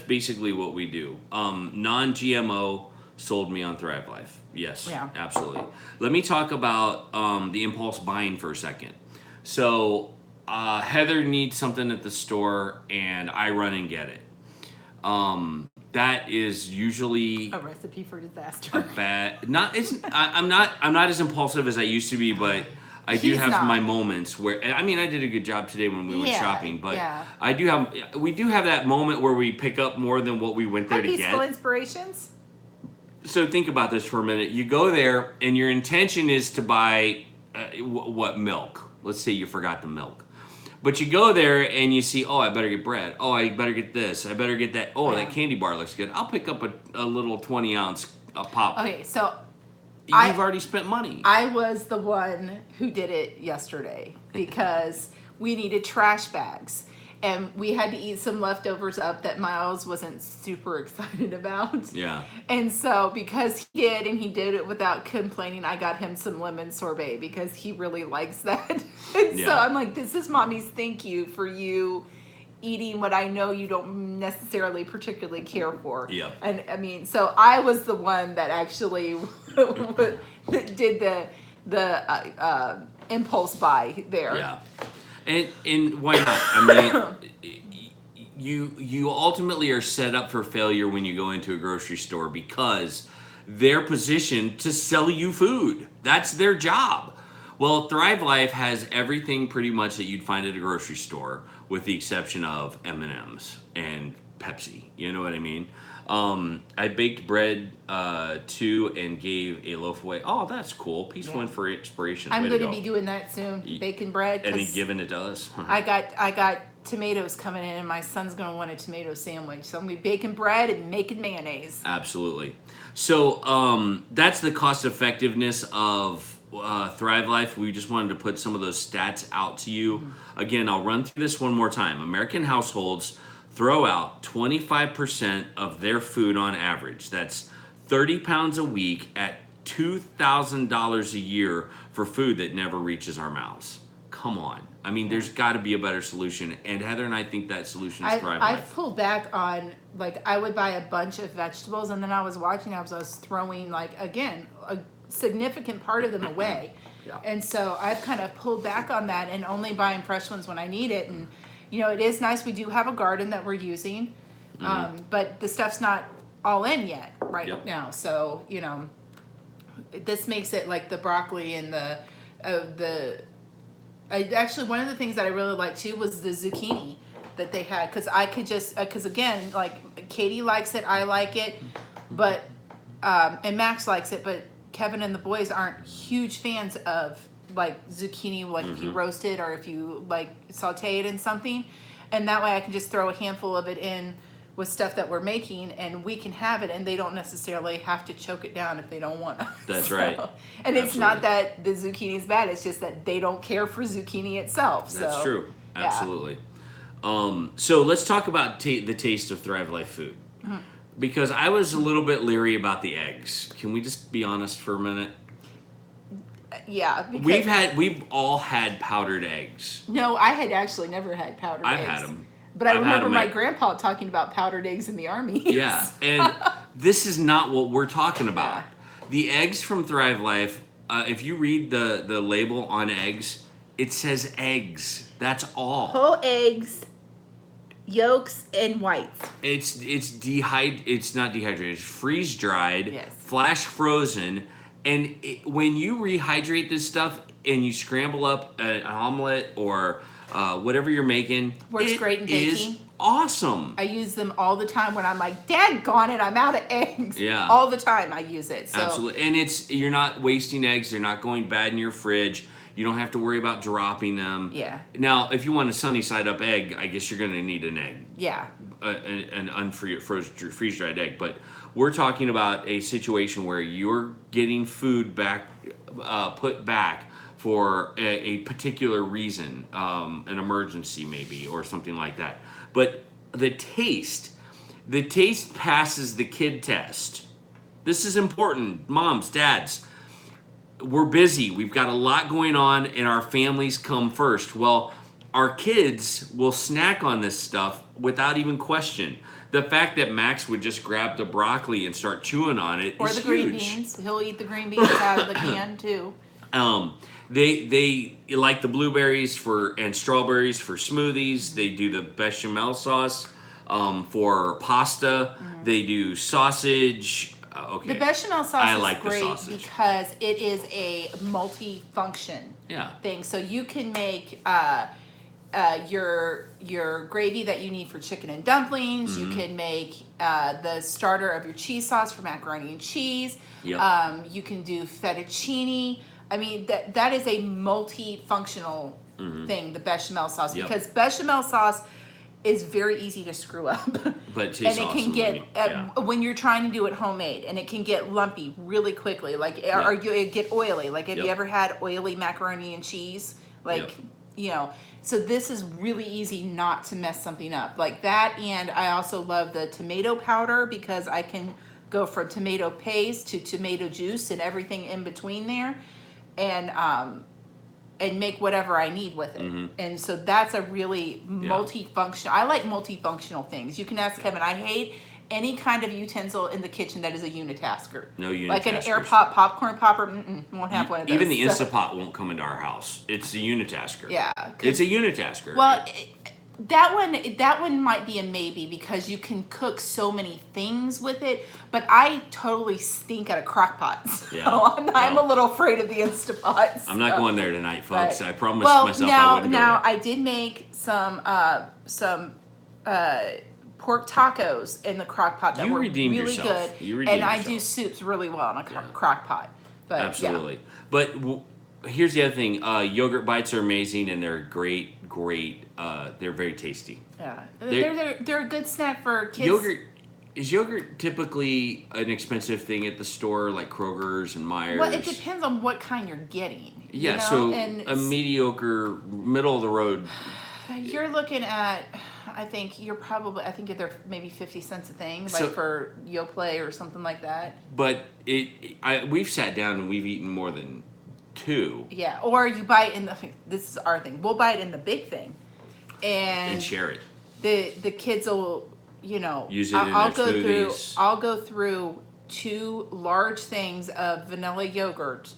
basically what we do. Non-GMO sold me on Thrive Life. Yes, absolutely. Let me talk about the impulse buying for a second. So Heather needs something at the store, and I run and get it. That is usually a recipe for disaster. I'm not as impulsive as I used to be, but I do have my moments where I did a good job today when we went shopping, but we do have that moment where we pick up more than what we went there to get. Peaceful inspirations. So think about this for a minute. You go there and your intention is to buy what milk? Let's say you forgot the milk. But you go there and you see, I better get bread. I better get this. I better get that. That candy bar looks good. I'll pick up a little 20-ounce pop. Okay, so you've already spent money. I was the one who did it yesterday because we needed trash bags. And we had to eat some leftovers up that Miles wasn't super excited about. Yeah. And so because he did, and he did it without complaining, I got him some lemon sorbet because he really likes that. And so I'm like, this is Mommy's thank you for you eating what I know you don't necessarily particularly care for. Yeah. And so I was the one that actually did the impulse buy there. Yeah. And why not? You ultimately are set up for failure when you go into a grocery store because they're positioned to sell you food. That's their job. Well, Thrive Life has everything pretty much that you'd find at a grocery store, with the exception of M&Ms and Pepsi. You know what I mean? I baked bread too and gave a loaf away. Oh, that's cool. Peaceful inspiration. I'm going to be doing that soon. Bacon bread. And giving it to us. I got tomatoes coming in, and my son's going to want a tomato sandwich. So I'm going to be baking bread and making mayonnaise. Absolutely. So that's the cost effectiveness of Thrive Life, we just wanted to put some of those stats out to you. Again, I'll run through this one more time. American households throw out 25% of their food on average. That's 30 pounds a week at $2,000 a year for food that never reaches our mouths. Come on. I mean, there's got to be a better solution. And Heather and I think that solution is Thrive Life. I've pulled back on, like, I would buy a bunch of vegetables, and then I was throwing, like, again, a significant part of them away. Yeah. And so I've kind of pulled back on that and only buying fresh ones when I need it. And, you know, it is nice. We do have a garden that we're using, but the stuff's not all in yet now. So, you know, this makes it like the broccoli and actually, one of the things that I really liked too was the zucchini that they had, because I could just, because again, like Katie likes it, I like it, but, and Max likes it, but Kevin and the boys aren't huge fans of like zucchini, like if you roast it or if you like saute it in something. And that way I can just throw a handful of it in with stuff that we're making, and we can have it, and they don't necessarily have to choke it down if they don't want to. That's right. And it's not that the zucchini is bad, it's just that they don't care for zucchini itself. That's true. Yeah. Absolutely. So let's talk about the taste of Thrive Life food. Because I was a little bit leery about the eggs. Can we just be honest for a minute? Yeah. Because We've all had powdered eggs. No, I had actually never had powdered eggs. I've had them. But I remember my grandpa talking about powdered eggs in the Army. Yeah, and this is not what we're talking about. The eggs from Thrive Life, if you read the label on eggs, it says eggs. That's all. Whole eggs, yolks, and whites. It's not dehydrated. It's freeze dried, Yes. flash frozen, and when you rehydrate this stuff and you scramble up an omelet or whatever you're making, Works great in baking. Is awesome. I use them all the time when I'm like, daggone it, I'm out of eggs. Yeah. All the time I use it. So. Absolutely. And you're not wasting eggs. They're not going bad in your fridge. You don't have to worry about dropping them. Yeah. Now, if you want a sunny side up egg, I guess you're going to need an egg. Yeah. An freeze-dried egg. But we're talking about a situation where you're getting food back, put back for a particular reason, an emergency maybe, or something like that. But the taste passes the kid test. This is important. Moms, dads, we're busy. We've got a lot going on, and our families come first. Well, our kids will snack on this stuff without even question. The fact that Max would just grab the broccoli and start chewing on it or is the green huge. beans. He'll eat the green beans out of the can too. They like the blueberries and strawberries for smoothies. They do the bechamel sauce for pasta. They do sausage. Okay. The bechamel sauce like is the great sausage. because it is a multi-function thing. So you can make your gravy that you need for chicken and dumplings. You can make the starter of your cheese sauce for macaroni and cheese. Yep. You can do fettuccine. I mean, that is a multifunctional thing, the bechamel sauce, because bechamel sauce is very easy to screw up. But it tastes and it can get, when you're trying to do it homemade, and it can get lumpy really quickly, or you get oily. Like, have you ever had oily macaroni and cheese? Like, you know, so this is really easy not to mess something up. Like that, and I also love the tomato powder because I can go from tomato paste to tomato juice and everything in between there. And make whatever I need with it. And so that's a really multifunctional. I like multifunctional things. You can ask Kevin. I hate any kind of utensil in the kitchen that is a unitasker. No unitaskers. Like an air pop popcorn popper. Won't have one of those. Even the Instapot won't come into our house. It's a unitasker. Yeah. It's a unitasker. Well, that one might be a maybe because you can cook so many things with it, but I totally stink at a crock pot. So I'm a little afraid of the Instapot. I'm not going there tonight, folks. I promised myself now, I wouldn't go now there. I did make some pork tacos in the crock pot that You were redeemed really yourself. good. You redeemed And I yourself. do soups really well in a crock pot. But Absolutely. But here's the other thing. Yogurt bites are amazing, and they're great. They're very tasty. Yeah, they're a good snack for kids. Yogurt. is yogurt typically an expensive thing at the store, like Kroger's and Myers? Well, it depends on what kind you're getting. Yeah, you know? so And a mediocre, middle of the road. you're looking at, I think they're maybe 50 cents a thing, like So- for Yoplait or something like that. But we've sat down and we've eaten more than 2 Yeah, or you buy it in this is our thing. We'll buy it in the big thing, and share it. the kids will, Use it in their smoothies. I'll go through 2 large things of vanilla yogurt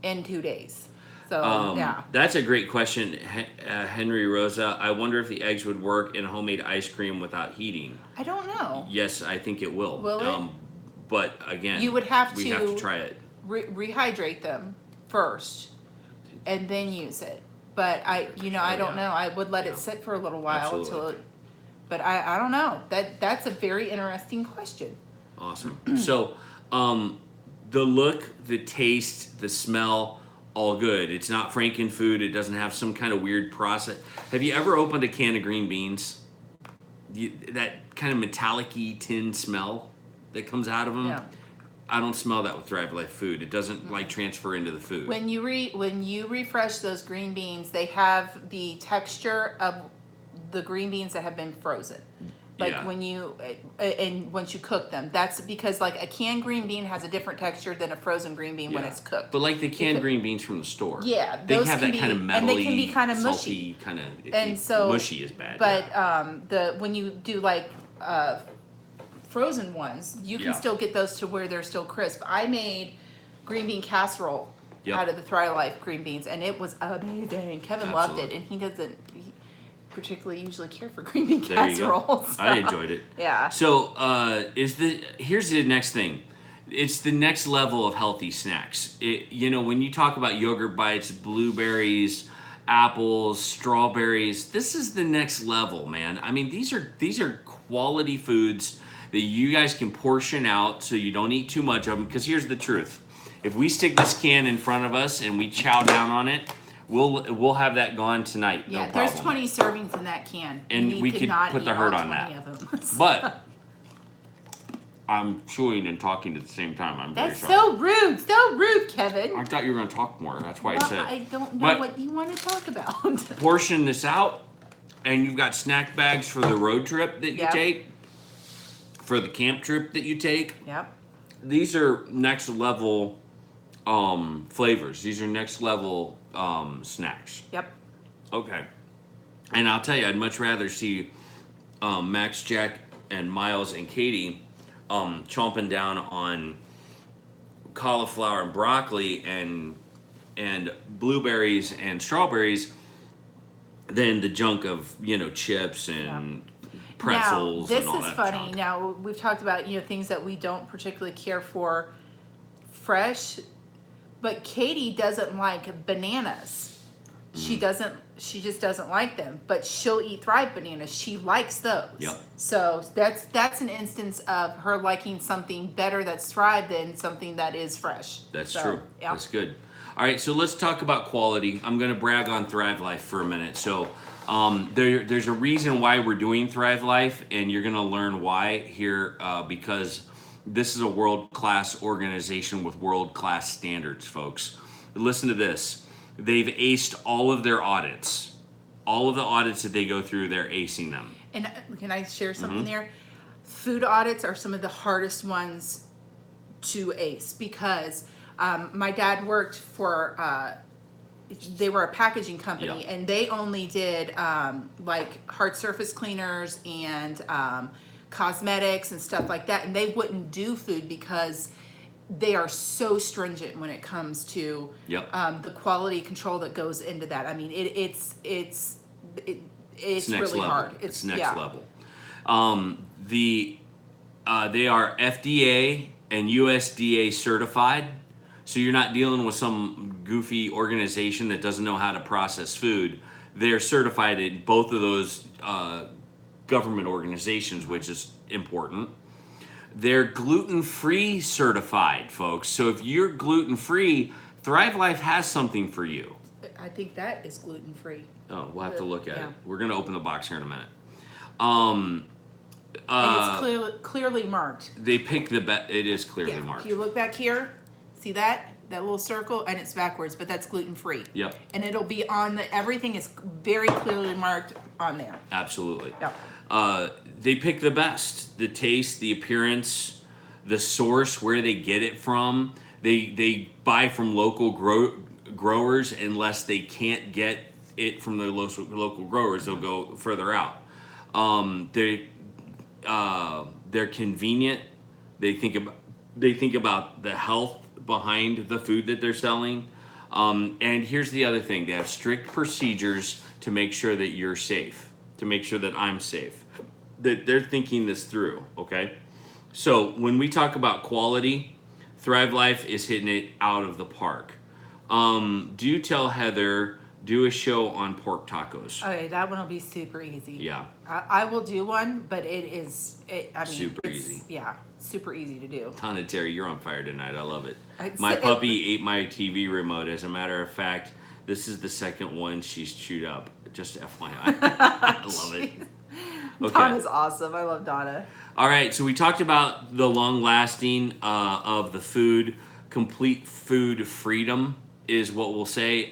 in 2 days. So yeah, That's a great question, Henry Rosa. I wonder if the eggs would work in homemade ice cream without heating. I don't know. Yes, I think it will. Will it? But again, You would have we have to try it. rehydrate them first, and then use it. But I don't know. I would let it sit for a little while Absolutely. but I don't know. That's a very interesting question. Awesome. So, the look, the taste, the smell, all good. It's not Frankenfood. It doesn't have some kind of weird process. Have you ever opened a can of green beans? That kind of metallic-y tin smell that comes out of them? Yeah. I don't smell that with Thrive Life food. It doesn't like transfer into the food. When you refresh those green beans, they have the texture of the green beans that have been frozen. Like Yeah. when and once you cook them, that's because like a canned green bean has a different texture than a frozen green bean when Yeah. it's cooked. But like the canned green beans from the store. Yeah, They those have can that kind of be- metally, and they can be kind of salty, mushy. kind of And so, mushy is bad. But yeah. when you do like frozen ones, you can Yeah. still get those to where they're still crisp. I made green bean casserole Yep. out of the Thrive Life green beans, and it was amazing. Kevin loved it, Absolutely. and he doesn't particularly usually care for green bean There you go. casserole. so- I enjoyed it. Yeah. So here's the next thing. It's the next level of healthy snacks. When you talk about yogurt bites, blueberries, apples, strawberries, this is the next level, man. I mean, these are quality foods that you guys can portion out so you don't eat too much of them. Because here's the truth: if we stick this can in front of us and we chow down on it, we'll have that gone tonight. Yeah, no there's problem. 20 servings in that can. And You we could could not put the eat hurt all on 20 that. of them. But I'm chewing and talking at the same time. I'm very That's sorry. so rude, Kevin. I thought you were going to talk more. That's why I Well, said. I don't know But- what you want to talk about. Portion this out, and you've got snack bags for the road trip that you Yep. take, for the camp trip that you take. Yep. These are next level flavors. These are next level snacks. Yep. Okay. And I'll tell you, I'd much rather see Max, Jack, and Miles and Katie chomping down on cauliflower and broccoli and blueberries and strawberries than the junk of chips and pretzels Now, and all this that is funny. junk. Now, we've talked about, things that we don't particularly care for fresh, but Katie doesn't like bananas. Mm. She just doesn't like them, but she'll eat Thrive bananas. She likes those. Yep. So that's an instance of her liking something better that's Thrive than something that is fresh. That's So, true. Yeah. That's good. All right, so let's talk about quality. I'm going to brag on Thrive Life for a minute. So there's a reason why we're doing Thrive Life, and you're going to learn why here because this is a world-class organization with world-class standards, folks. Listen to this. They've aced all of their audits. All of the audits that they go through, they're acing them. And can I share something Mm-hmm. there? Food audits are some of the hardest ones to ace because my dad worked for, they were a packaging company, Yeah. and they only did like hard surface cleaners and cosmetics and stuff like that. And they wouldn't do food because they are so stringent when it comes to Yep. the quality control that goes into that. I mean, it's It's next really level. hard. It's next yeah. level. They are FDA and USDA certified, so you're not dealing with some goofy organization that doesn't know how to process food. They're certified in both of those government organizations, which is important. They're gluten-free certified, folks. So if you're gluten-free, Thrive Life has something for you. I think that is gluten free. Oh, we'll have to look at Yeah. it. We're going to open the box here in a minute. And it's clearly marked. They pick the best. It is clearly Yeah. marked. If you look back here, see that little circle, and it's backwards, but that's gluten free. Yep. And it'll be on everything is very clearly marked on there. Absolutely. Yep. They pick the best. The taste, the appearance, the source, where they get it from. They buy from local growers unless they can't get it from the local growers. They'll go further out. They're convenient. They think about the health behind the food that they're selling. And here's the other thing: they have strict procedures to make sure that you're safe, to make sure that I'm safe. That they're thinking this through. Okay, so when we talk about quality, Thrive Life is hitting it out of the park. Do tell Heather, do a show on pork tacos. Okay, that one will be super easy. Yeah. I will do one, but Super easy. Yeah, super easy to do. Tana Terry, you're on fire tonight. I love it. It's- My it- puppy ate my TV remote. As a matter of fact, this is the second one she's chewed up. Just FYI. I love it. Okay. Donna's awesome. I love Donna. All right, so we talked about the long lasting of the food. Complete food freedom is what we'll say.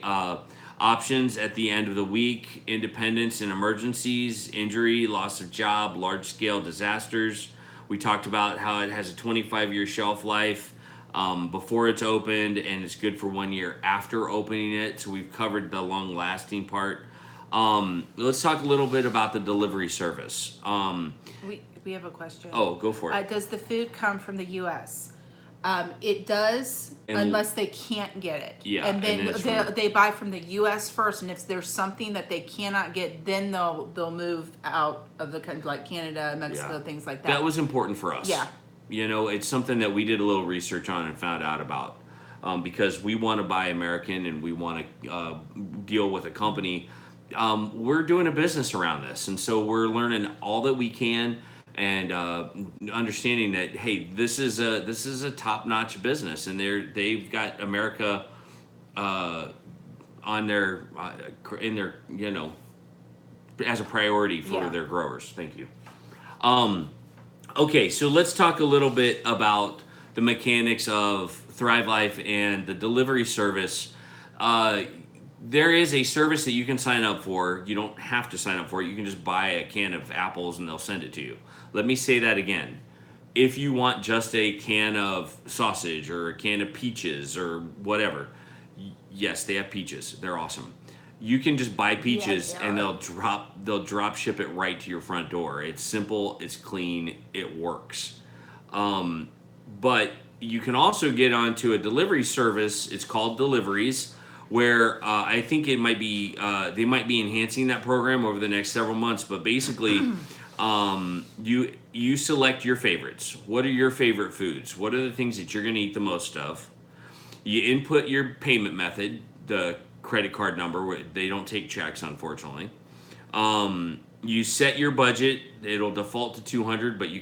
Options at the end of the week: independence in emergencies, injury, loss of job, large scale disasters. We talked about how it has a 25-year shelf life before it's opened, and it's good for 1 year after opening it. So we've covered the long lasting part. Let's talk a little bit about the delivery service. We have a question. Oh, go for it. Does the food come from the U.S.? It does, And- unless they can't get it. Yeah, And then and it's they buy from the U.S. first, and if there's something that they cannot get, then they'll move out of the country, like Canada, Mexico, Yeah. things like that. That was important for us. Yeah. You know, it's something that we did a little research on and found out about because we want to buy American and we want to deal with a company. We're doing a business around this, and so we're learning all that we can and understanding that, hey, this is a top-notch business, and they've got America on their in their, you know, as a priority for Yeah. their growers. Thank you. Okay, so let's talk a little bit about the mechanics of Thrive Life and the delivery service. There is a service that you can sign up for. You don't have to sign up for it. You can just buy a can of apples and they'll send it to you. Let me say that again. If you want just a can of sausage or a can of peaches or whatever, yes, they have peaches. They're awesome. You can just buy peaches Yeah, they and are. they'll drop ship it right to your front door. It's simple, it's clean, it works. But you can also get onto a delivery service. It's called Deliveries, where I think it might be they might be enhancing that program over the next several months. But basically, you select your favorites. What are your favorite foods? What are the things that you're going to eat the most of? You input your payment method, the credit card number. They don't take checks, unfortunately. You set your budget. It'll default to $200, but you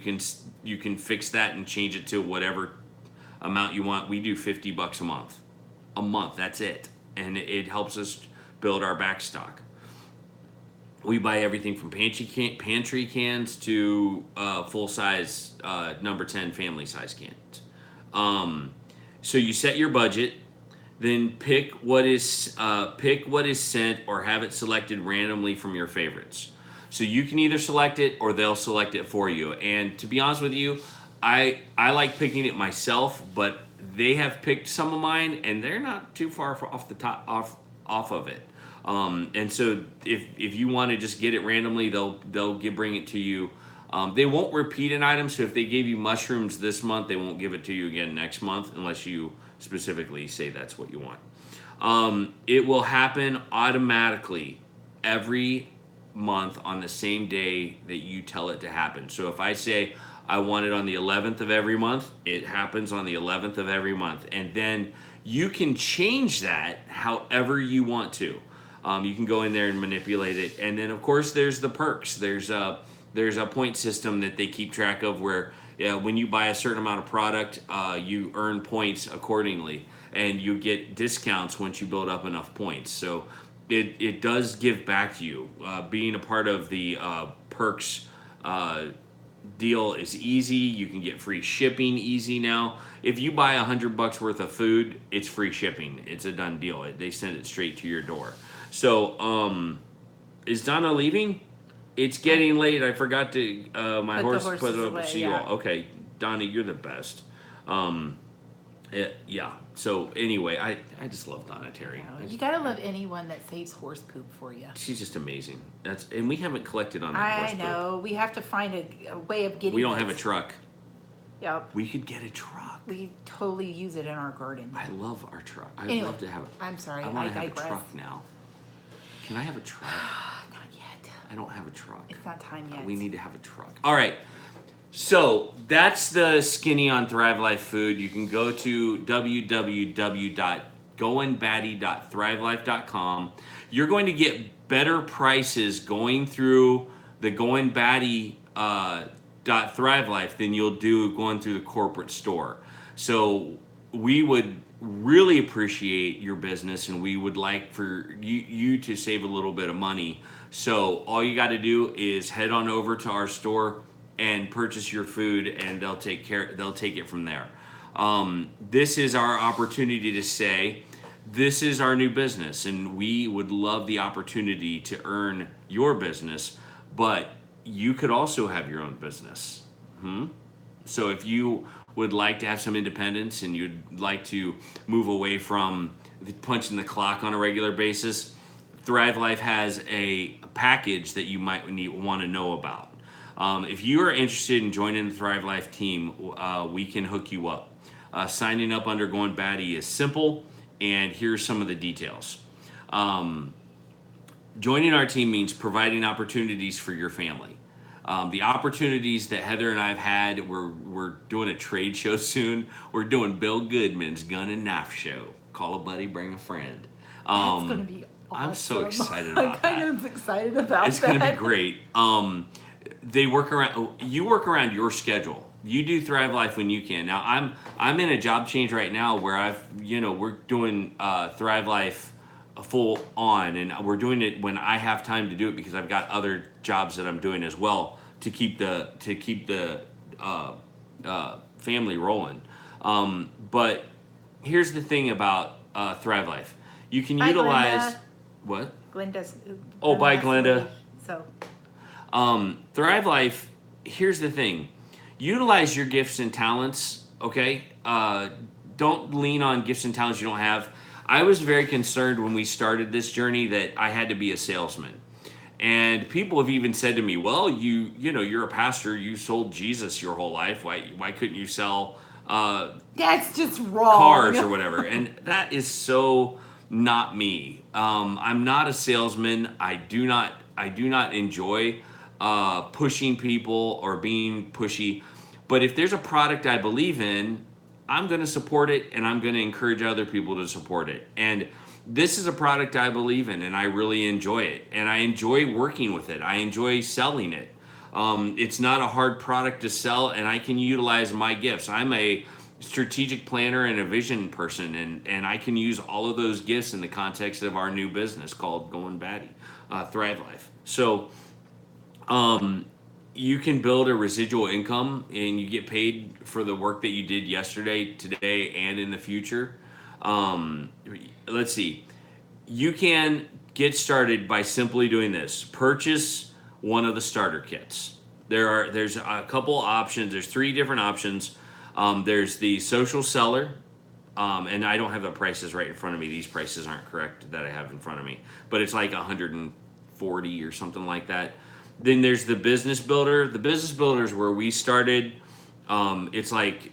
can fix that and change it to whatever amount you want. We do $50 a month. A month, that's it. And it helps us build our back stock. We buy everything from pantry cans to full-size number 10 family-size cans. So you set your budget, then pick what is sent or have it selected randomly from your favorites. So you can either select it or they'll select it for you. And to be honest with you, I like picking it myself, but they have picked some of mine and they're not too far off of it. And so if you want to just get it randomly, they'll bring it to you. They won't repeat an item, so if they gave you mushrooms this month, they won't give it to you again next month unless you specifically say that's what you want. It will happen automatically every month on the same day that you tell it to happen. So if I say I want it on the 11th of every month, it happens on the 11th of every month. And then you can change that however you want to. You can go in there and manipulate it. And then, of course, there's the perks. There's a point system that they keep track of where when you buy a certain amount of product, you earn points accordingly. And you get discounts once you build up enough points. So it does give back to you. Being a part of the perks deal is easy. You can get free shipping easy now. If you buy $100 worth of food, it's free shipping. It's a done deal. They send it straight to your door. So, is Donna leaving? It's getting late. I forgot to my horse put up a seawall. Okay, Donna, you're the best. Yeah. So anyway, I just love Donna Terry. You gotta love anyone that saves horse poop for you. She's just amazing. And we haven't collected on that horse poop. I know. We have to find a way of getting. We don't have a truck. Yep. We could get a truck. We totally use it in our garden. I love our truck. I'd Anyway, love to have it. I'm sorry. I want to have digress. a truck now. Can I have a truck? Not yet. I don't have a truck. It's not time yet. We need to have a truck. All right. So that's the Skinny on Thrive Life food. You can go to www.goinbatty.thrivelife.com. You're going to get better prices going through the Goin Batty .thrive life than you'll do going through the corporate store. So we would really appreciate your business, and we would like for you to save a little bit of money. So all you got to do is head on over to our store and purchase your food, and they'll take it from there. This is our opportunity to say, this is our new business, and we would love the opportunity to earn your business, but you could also have your own business. So if you would like to have some independence and you'd like to move away from punching the clock on a regular basis, Thrive Life has a package that you might want to know about. If you are interested in joining the Thrive Life team, we can hook you up. Signing up under Goin Batty is simple, and here's some of the details. Joining our team means providing opportunities for your family. The opportunities that Heather and I have had, we're doing a trade show soon. We're doing Bill Goodman's Gun and Knife Show. Call a buddy, bring a friend. It's going to be awesome. I'm so excited about that. I'm kind of excited about that. It's going to be great. You work around your schedule. You do Thrive Life when you can. Now I'm in a job change right now where we're doing Thrive Life full on, and we're doing it when I have time to do it because I've got other jobs that I'm doing as well to keep the family rolling. But here's the thing about Thrive Life. You can utilize Glenda. what? Glenda's. Oh, bye, Glenda. So. Thrive Life, here's the thing. Utilize your gifts and talents, okay? Don't lean on gifts and talents you don't have. I was very concerned when we started this journey that I had to be a salesman. And people have even said to me, well, you're a pastor, you sold Jesus your whole life. Why couldn't you sell that's just wrong. Cars or whatever? And that is so not me. I'm not a salesman. I do not enjoy pushing people or being pushy. But if there's a product I believe in, I'm going to support it, and I'm going to encourage other people to support it. And this is a product I believe in, and I really enjoy it. And I enjoy working with it. I enjoy selling it. It's not a hard product to sell, and I can utilize my gifts. I'm a strategic planner and a vision person, and I can use all of those gifts in the context of our new business called Goin Batty, Thrive Life. So you can build a residual income, and you get paid for the work that you did yesterday, today, and in the future. Let's see. You can get started by simply doing this. Purchase one of the starter kits. There's a couple options. There's 3 different options. There's the social seller, and I don't have the prices right in front of me. These prices aren't correct that I have in front of me, but it's like 140 or something like that. Then there's the business builder. The business builder is where we started. It's like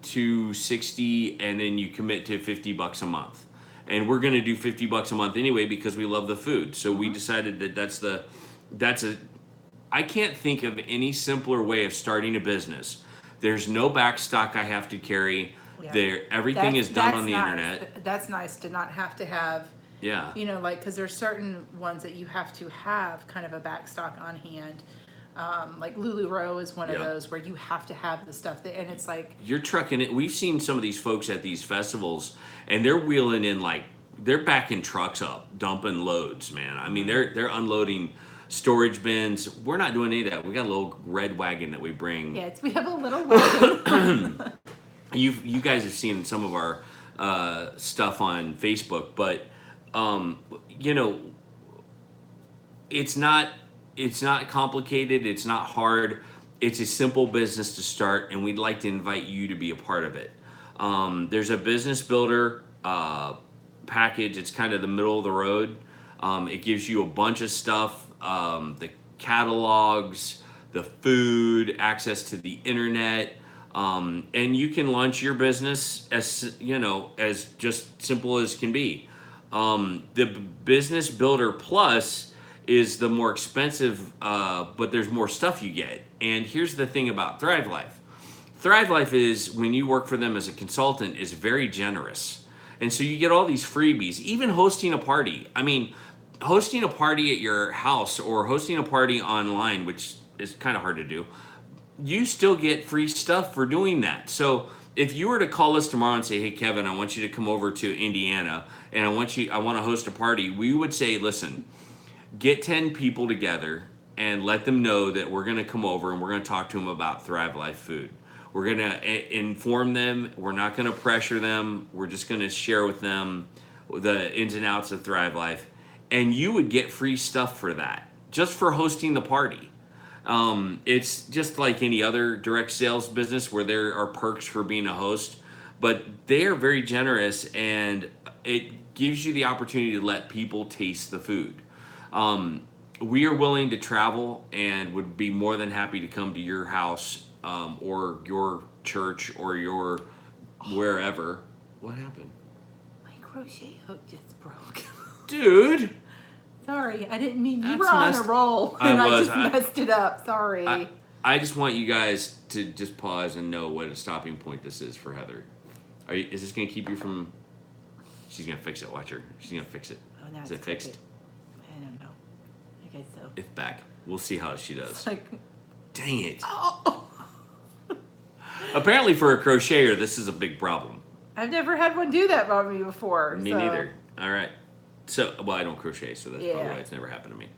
$260, and then you commit to $50 a month. And we're going to do $50 a month anyway because we love the food. So we decided that I can't think of any simpler way of starting a business. There's no back stock I have to carry. Yeah. Everything is done on the internet. That's nice to not have to have. Yeah. Because there's certain ones that you have to have kind of a back stock on hand. Like LuLaRoe is one of those where you have to have the stuff and it's like you're trucking it. We've seen some of these folks at these festivals, and they're wheeling in they're backing trucks up, dumping loads, man. I mean, they're unloading storage bins. We're not doing any of that. We got a little red wagon that we bring. Yeah, we have a little wagon. You guys have seen some of our stuff on Facebook, but you know, it's not complicated. It's not hard. It's a simple business to start, and we'd like to invite you to be a part of it. There's a business builder package. It's kind of the middle of the road. It gives you a bunch of stuff, the catalogs, the food, access to the internet, and you can launch your business as as just simple as can be. The Business Builder Plus is the more expensive, but there's more stuff you get. And here's the thing about Thrive Life. Thrive Life is, when you work for them as a consultant, is very generous. And so you get all these freebies, even hosting a party. I mean, hosting a party at your house or hosting a party online, which is kind of hard to do, you still get free stuff for doing that. So if you were to call us tomorrow and say, hey, Kevin, I want you to come over to Indiana and I want to host a party, we would say, listen, get 10 people together and let them know that we're going to come over and we're going to talk to them about Thrive Life food. We're going to inform them. We're not going to pressure them. We're just going to share with them the ins and outs of Thrive Life. And you would get free stuff for that, just for hosting the party. It's just like any other direct sales business where there are perks for being a host, but they are very generous and it gives you the opportunity to let people taste the food. We are willing to travel and would be more than happy to come to your house or your church or your wherever. What happened? My crochet hook just broke. Dude! Sorry, I didn't mean you That's were on a messed- roll I and I was. just messed it up. Sorry. I just want you guys to just pause and know what a stopping point this is for Heather. Is this going to keep you from... She's going to fix it. Watch her. She's going to fix it. Oh, now Is it's it fixed? crooked. I don't know. I guess so. It's back. We'll see how she does. It's like, Dang it. oh. Apparently for a crocheter, this is a big problem. I've never had one do that by me before. Me so. neither. All right. So, well, I don't crochet, so that's probably Yeah. why it's never happened to me.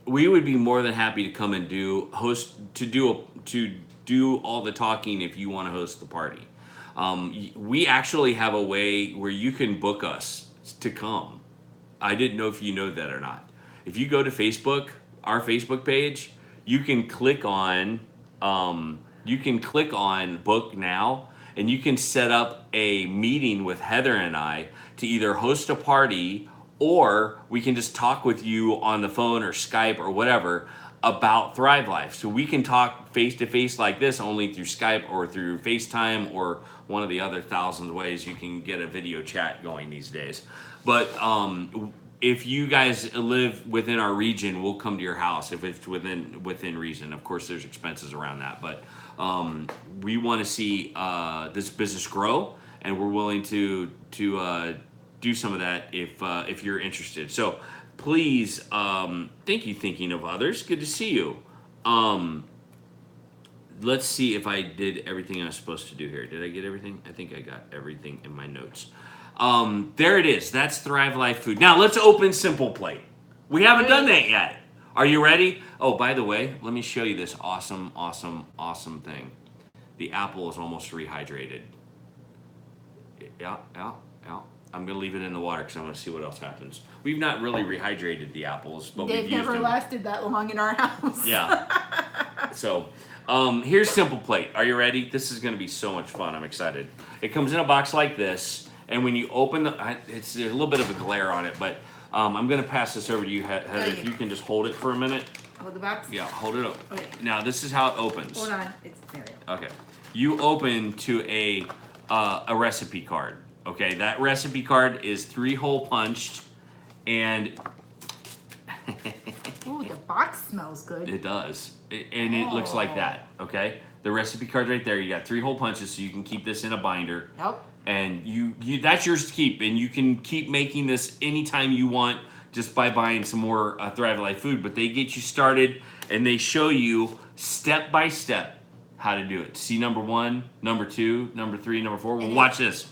We would be more than happy to come and do all the talking if you want to host the party. We actually have a way where you can book us to come. I didn't know if you know that or not. If you go to Facebook, our Facebook page, you can click on book now, and you can set up a meeting with Heather and I to either host a party, or we can just talk with you on the phone or Skype or whatever about Thrive Life. So we can talk face to face like this only through Skype or through FaceTime or one of the other thousands of ways you can get a video chat going these days. But if you guys live within our region, we'll come to your house if it's within reason. Of course, there's expenses around that, but we want to see this business grow, and we're willing to do some of that if you're interested. So please, thinking of others. Good to see you. Let's see if I did everything I was supposed to do here. Did I get everything? I think I got everything in my notes. There it is. That's Thrive Life Food. Now let's open Simple Plate. We haven't done that yet. Are you ready? Oh, by the way, let me show you this awesome thing. The apple is almost rehydrated. Yeah. I'm going to leave it in the water because I want to see what else happens. We've not really rehydrated the apples, but They've we've used never them. lasted that long in our house. Yeah. So, here's Simple Plate. Are you ready? This is going to be so much fun. I'm excited. It comes in a box like this, and when you open there's a little bit of a glare on it, but I'm going to pass this over to you, Heather. If you can just hold it for a minute. Hold the box? Yeah, hold it up. Okay. Now, this is how it opens. Hold on. It's there. Okay. You open to a recipe card. Okay, that recipe card is 3-hole punched, and Ooh, the box smells good. it does, and it looks like that. Okay, the recipe card right there. You got 3-hole punches, so you can keep this in a binder. Nope. And you that's yours to keep, and you can keep making this anytime you want just by buying some more Thrive Life food. But they get you started, and they show you step by step how to do it. See number 1, number 2, number 3, number 4. Well, And watch this.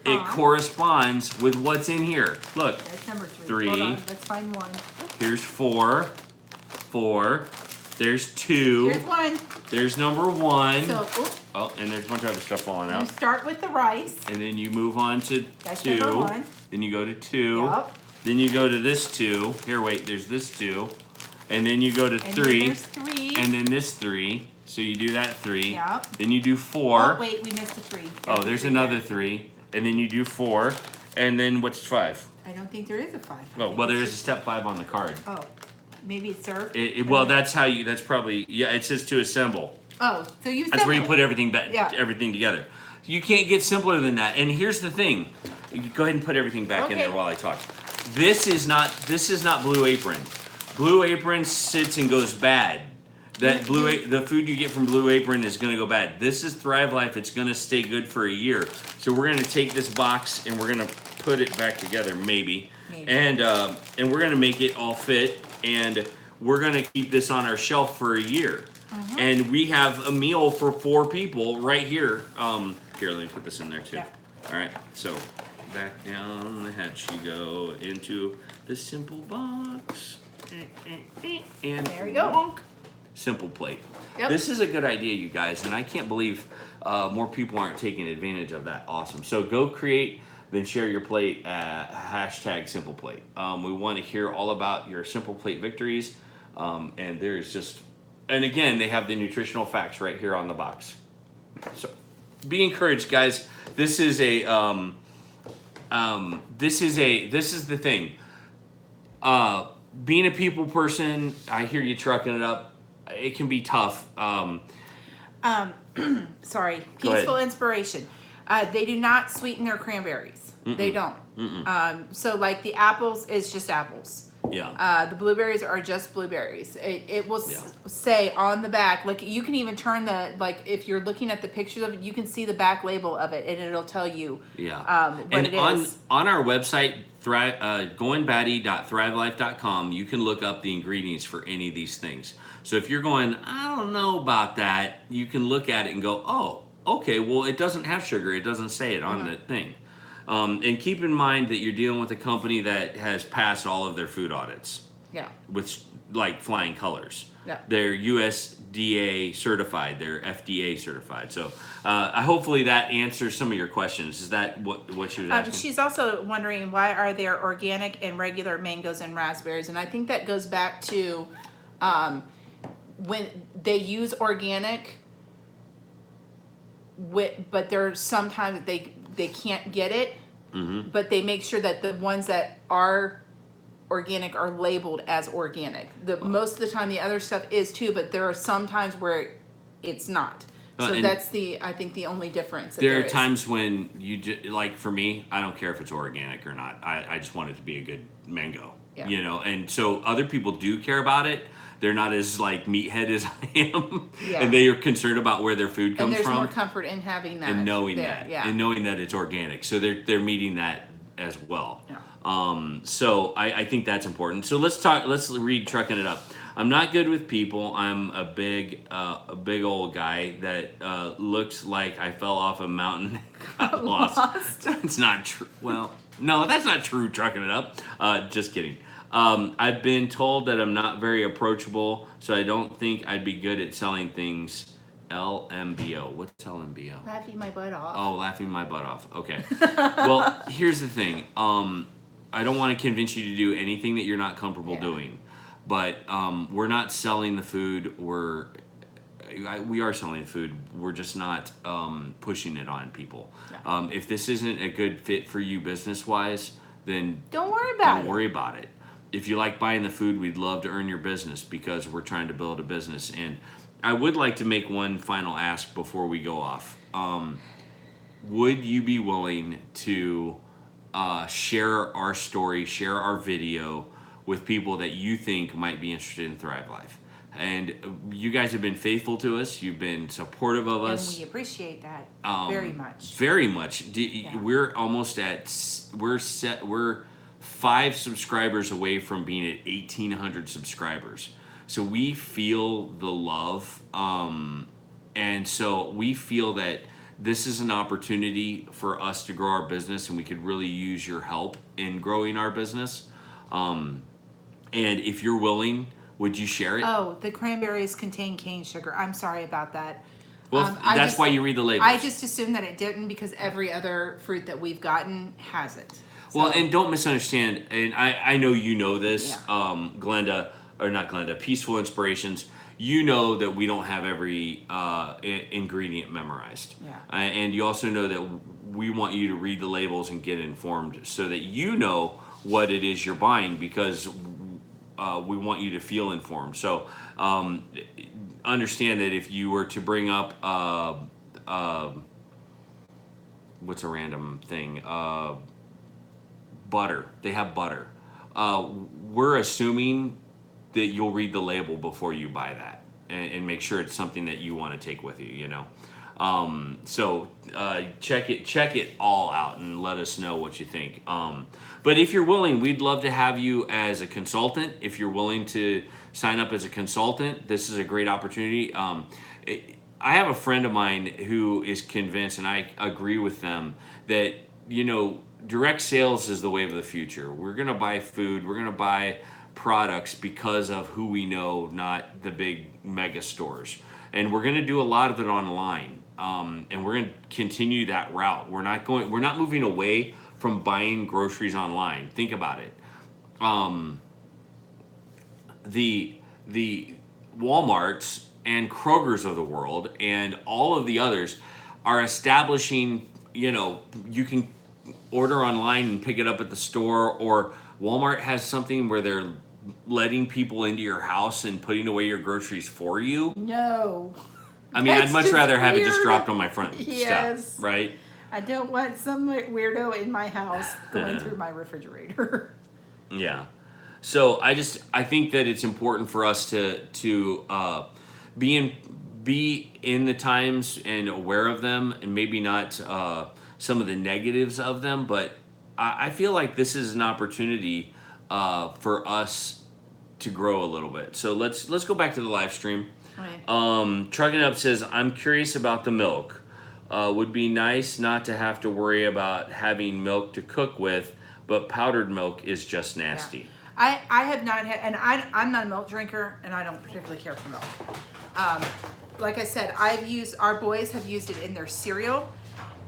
It corresponds with what's in here. Look. That's number 3. 3. Hold on, let's find 1. Here's 4. 4. There's 2. Here's 1. There's number 1. So, oh, and there's a bunch of other stuff falling you out. start with the rice. And then you move on to That's 2. number 1. Then you go to 2. Yup. Then you go to this 2. Here, wait, there's this 2. And then you go to And 3. then there's 3. And then this 3. So you do that 3. Yep. Then you do 4. Oh, wait, we missed a 3. Oh, there's another 3. And then you do 4. And then what's 5? I don't think there is a 5. Oh, well, there is a step 5 on the card. Oh, maybe it's served? Well, that's how you, that's probably, yeah, it says to assemble. Oh, so you That's where you assemble. put everything back, Yeah. everything together. You can't get simpler than that. And here's the thing. You go ahead and put everything back in there Okay. while I talk. This is not Blue Apron. Blue Apron sits and goes bad. That the food you get from Blue Apron is going to go bad. This is Thrive Life. It's going to stay good for a year. So we're going to take this box and we're going to put it back together, maybe. And we're going to make it all fit, and we're going to keep this on our shelf for a year. And we have a meal for 4 people right here. Here, let me put this in there too. Yeah. All right, so back down the hatch you go into the simple box. And There we go. wonk. Simple plate. Yep. This is a good idea, you guys, and I can't believe more people aren't taking advantage of that. Awesome. So go create, then share your plate at #SimplePlate. We want to hear all about your Simple Plate victories, and there's just, and again, they have the nutritional facts right here on the box. So be encouraged, guys. This is the thing. Being a people person, I hear you trucking it up. It can be tough. Sorry. Go ahead. Peaceful Inspiration. They do not sweeten their cranberries. They don't. So like the apples is just apples. Yeah. The blueberries are just blueberries. It will Yeah. say on the back, like you can even turn the, like if you're looking at the pictures of it, you can see the back label of it and it'll tell you what And it is. on our website, goinbatty.thrivelife.com, you can look up the ingredients for any of these things. So if you're going, I don't know about that, you can look at it and go, oh, okay, well, it doesn't have sugar. It doesn't say it on the thing. And keep in mind that you're dealing with a company that has passed all of their food audits Yeah. with like flying colors. Yeah. They're USDA certified. They're FDA certified. So hopefully that answers some of your questions. Is that what she was asking? She's also wondering why are there organic and regular mangoes and raspberries, and I think that goes back to when they use organic, but there's sometimes they can't get it, but they make sure that the ones that are organic are labeled as organic. Most of the time the other stuff is too, but there are some times where it's not. So and that's I think the only difference. There are is. times when like for me, I don't care if it's organic or not. I just want it to be a good mango, Yeah. you know. And so other people do care about it. They're not as like meathead as I am, Yeah. and they are concerned about where their food And comes there's from more comfort in having that. and knowing there, that, yeah. and knowing that it's organic. So they're meeting that as well. Yeah. So I think that's important. So let's read Trucking It Up. I'm not good with people. I'm a big old guy that looks like I fell off a mountain and got lost. That's not true. Well, no, that's not true, Trucking It Up. Just kidding. I've been told that I'm not very approachable, so I don't think I'd be good at selling things. LMBO. What's LMBO? Laughing my butt off. Oh, laughing my butt off. Okay. Well, here's the thing. I don't want to convince you to do anything that you're not comfortable doing, but we're not selling the food. We are selling the food. We're just not pushing it on people. Yeah. If this isn't a good fit for you business-wise, then Don't worry about it. don't worry about it. If you like buying the food, we'd love to earn your business because we're trying to build a business. And I would like to make one final ask before we go off. Would you be willing to share our story, share our video with people that you think might be interested in Thrive Life? And you guys have been faithful to us. You've been supportive of us. And we appreciate that very much. Very much. We're almost at we're 5 subscribers away from being at 1,800 subscribers. So we feel the love, And so we feel that this is an opportunity for us to grow our business, and we could really use your help in growing our business. And if you're willing, would you share it? Oh, the cranberries contain cane sugar. I'm sorry about that. Well, I that's just- why you read the labels. I just assumed that it didn't because every other fruit that we've gotten has it. Well, So- and don't misunderstand, and I know you know this, Yeah. Glenda, or not Glenda, Peaceful Inspirations, you know that we don't have every ingredient memorized. Yeah. And you also know that we want you to read the labels and get informed so that you know what it is you're buying, because we want you to feel informed. So understand that if you were to bring up, what's a random thing? Butter. They have butter. We're assuming that you'll read the label before you buy that and make sure it's something that you want to take with you, you know. So check it all out and let us know what you think. But if you're willing, we'd love to have you as a consultant. If you're willing to sign up as a consultant, this is a great opportunity. I have a friend of mine who is convinced, and I agree with them, that, you know, direct sales is the way of the future. We're going to buy food, we're going to buy products because of who we know, not the big mega stores. And we're going to do a lot of it online. And we're going to continue that route. We're not moving away from buying groceries online. Think about it. The Walmarts and Kroger's of the world and all of the others are establishing, you know, you can order online and pick it up at the store, or Walmart has something where they're letting people into your house and putting away your groceries for you. No. I mean, That's I'd much just rather have it just weird. dropped on my front Yes. step, right? I don't want some weirdo in my house going through my refrigerator. Yeah. So I think that it's important for us to be in the times and aware of them, and maybe not some of the negatives of them, but I feel like this is an opportunity for us to grow a little bit. So let's go back to the live stream. Right. Trucking Up says, I'm curious about the milk. Would be nice not to have to worry about having milk to cook with, but powdered milk is just nasty. I have not had, and I'm not a milk drinker, and I don't particularly care for milk. Like I said, our boys have used it in their cereal,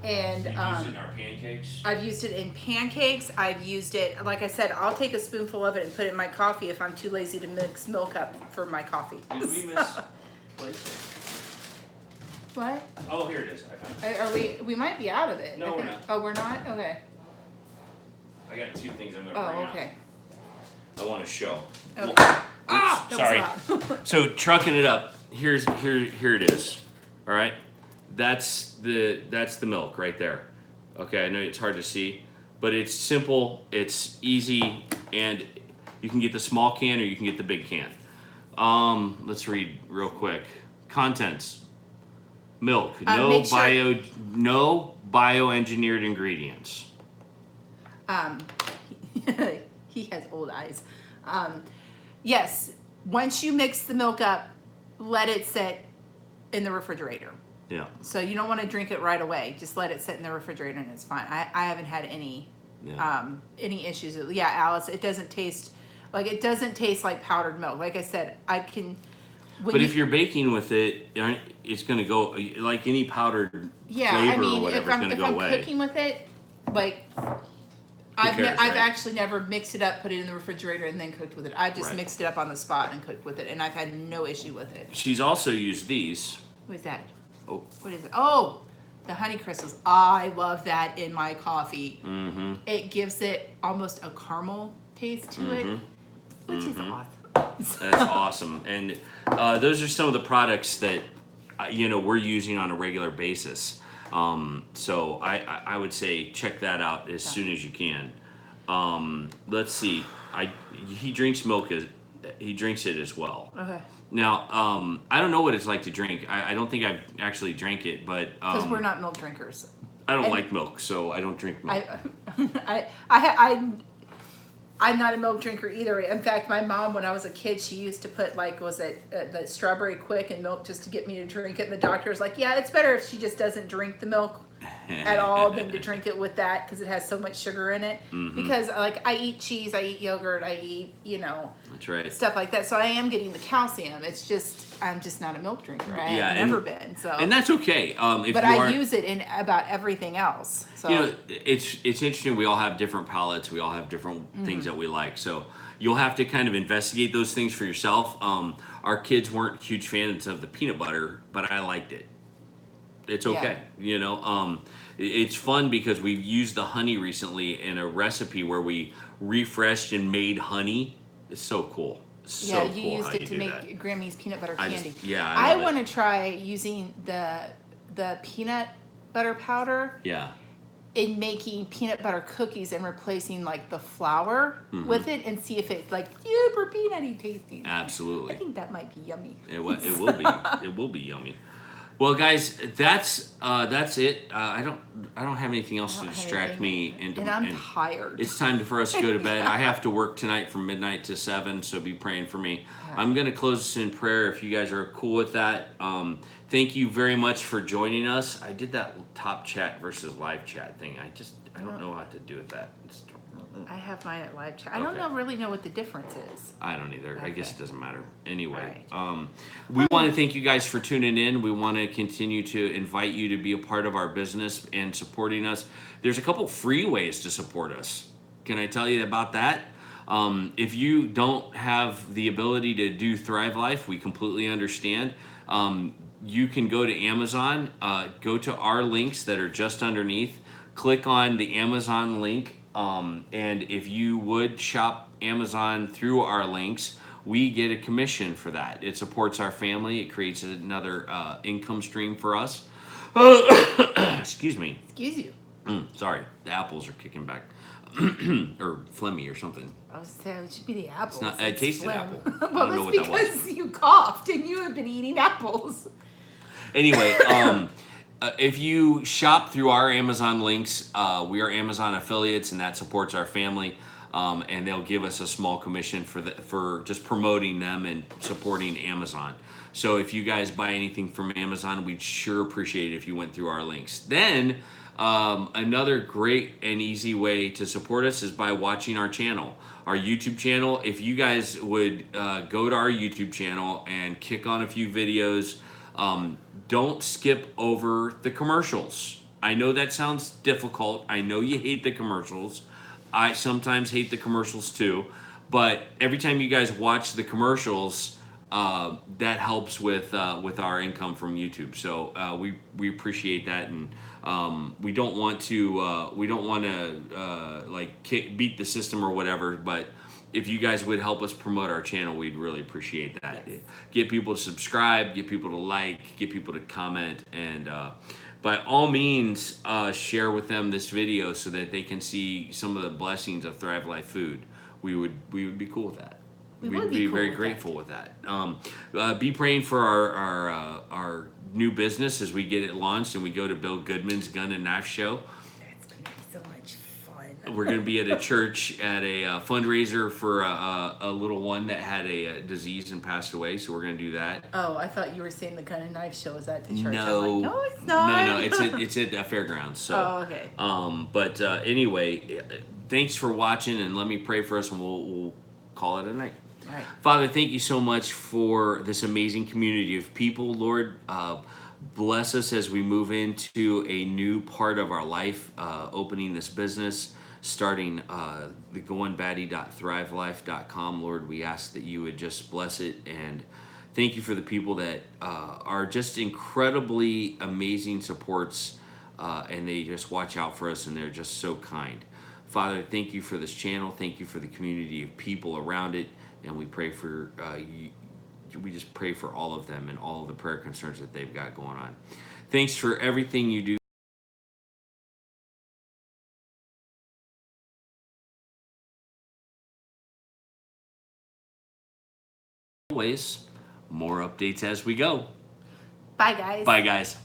and You use it in our pancakes? I've used it in pancakes. I've used it, like I said, I'll take a spoonful of it and put it in my coffee if I'm too lazy to mix milk up for my coffee. Did we miss? What? Oh, here it is. I found it. We might be out of it. No, I we're think- not. Oh, we're not? Okay. I got two things I'm gonna bring Oh, up. okay. I want to show. Okay. Well, Ah, oops, that was sorry. loud. So trucking it up. Here it is. All right. That's the milk right there. Okay, I know it's hard to see, but it's simple, it's easy, and you can get the small can or you can get the big can. Let's read real quick. Contents. Milk. Make sure- No bioengineered ingredients. He has old eyes. Yes, once you mix the milk up, let it sit in the refrigerator. Yeah. So you don't want to drink it right away. Just let it sit in the refrigerator and it's fine. I haven't had any issues. Yeah, Alice, it doesn't taste like powdered milk. Like I said, I can. But if you're baking with it, it's going to go like any powdered flavor I mean, or whatever. It's going to go if I'm away. cooking with it, like I've actually never mixed it up, put it in the refrigerator, and then cooked with it. I've just Right. mixed it up on the spot and cooked with it, and I've had no issue with it. She's also used these. What is that? Oh. What is it? Oh, the honey crystals. I love that in my coffee. Mm-hmm. It gives it almost a caramel taste to it, which is awesome. That's awesome. And those are some of the products that we're using on a regular basis. So I would say check that out as soon as you can. Let's see. He drinks milk. He drinks it as well. Okay. Now, I don't know what it's like to drink. I don't think I've actually drank it, but Because we're not milk drinkers. I don't like milk, so I don't drink milk. I'm not a milk drinker either. In fact, my mom, when I was a kid, she used to put like, was it the strawberry quick in milk just to get me to drink it. And the doctor was like, yeah, it's better if she just doesn't drink the milk at all than to drink it with that because it has so much sugar in it. Because like I eat cheese, I eat yogurt, I eat, That's right. stuff like that. So I am getting the calcium. It's just, I'm just not a milk drinker. I have never been. So. And that's okay. But I use it in about everything else. So. It's interesting. We all have different palates. We all have different things that we like. So you'll have to kind of investigate those things for yourself. Our kids weren't huge fans of the peanut butter, but I liked it. It's okay. It's fun because we've used the honey recently in a recipe where we refreshed and made honey. It's so cool. So you cool used how it you to do make that. Grammy's peanut butter candy. I want to try using the peanut butter powder in making peanut butter cookies and replacing like the flour with it and see if it's like super peanutty tasting. Absolutely. I think that might be yummy. It will be. It will be yummy. Well, guys, that's it. I don't have anything else to distract me. And I'm tired. It's time for us to go to bed. I have to work tonight from midnight to 7, so be praying for me. I'm going to close this in prayer if you guys are cool with that. Thank you very much for joining us. I did that top chat versus live chat thing. I don't know how to do with that. I have mine at live chat. I don't really know what the difference is. I don't either. Okay. I guess it doesn't matter. Anyway, right. We want to thank you guys for tuning in. We want to continue to invite you to be a part of our business and supporting us. There's a couple free ways to support us. Can I tell you about that? If you don't have the ability to do Thrive Life, we completely understand. You can go to Amazon, go to our links that are just underneath, click on the Amazon link. And if you would shop Amazon through our links, we get a commission for that. It supports our family. It creates another income stream for us. Excuse me. Excuse you. Sorry, the apples are kicking back. Or phlegmy or something. I was saying it should be the apples. I tasted apple. I Well, don't know what that's that was. because you coughed and you have been eating apples. Anyway, if you shop through our Amazon links, we are Amazon affiliates, and that supports our family. And they'll give us a small commission for just promoting them and supporting Amazon. So if you guys buy anything from Amazon, we'd sure appreciate it if you went through our links. Then another great and easy way to support us is by watching our channel, our YouTube channel. If you guys would go to our YouTube channel and kick on a few videos. Don't skip over the commercials. I know that sounds difficult. I know you hate the commercials. I sometimes hate the commercials too. But every time you guys watch the commercials, that helps with our income from YouTube. So we appreciate that, and we don't want to beat the system or whatever. But if you guys would help us promote our channel, we'd really appreciate that. Yes. Get people to subscribe, get people to like, get people to comment, and by all means, share with them this video so that they can see some of the blessings of Thrive Life food. We would be cool with that. We'd be very grateful with that. Be praying for our new business as we get it launched and we go to Bill Goodman's Gun and Knife Show. That's going to be so much fun. We're going to be at a church at a fundraiser for a little one that had a disease and passed away, so we're going to do that. Oh, I thought you were saying the Gun and Knife Show is at the church. No, I'm like, no, it's not. No, it's at the fairgrounds. So, oh, okay. Anyway, thanks for watching, and let me pray for us, and we'll call it a night. All right. Father, thank you so much for this amazing community of people. Lord, bless us as we move into a new part of our life, opening this business, starting the goinbatty.thrivelife.com. Lord, we ask that you would just bless it, and thank you for the people that are just incredibly amazing supports, and they just watch out for us, and they're just so kind. Father, thank you for this channel. Thank you for the community of people around it. And we pray for we just pray for all of them and all of the prayer concerns that they've got going on. Thanks for everything you do. Always, more updates as we go. Bye, guys. Bye, guys.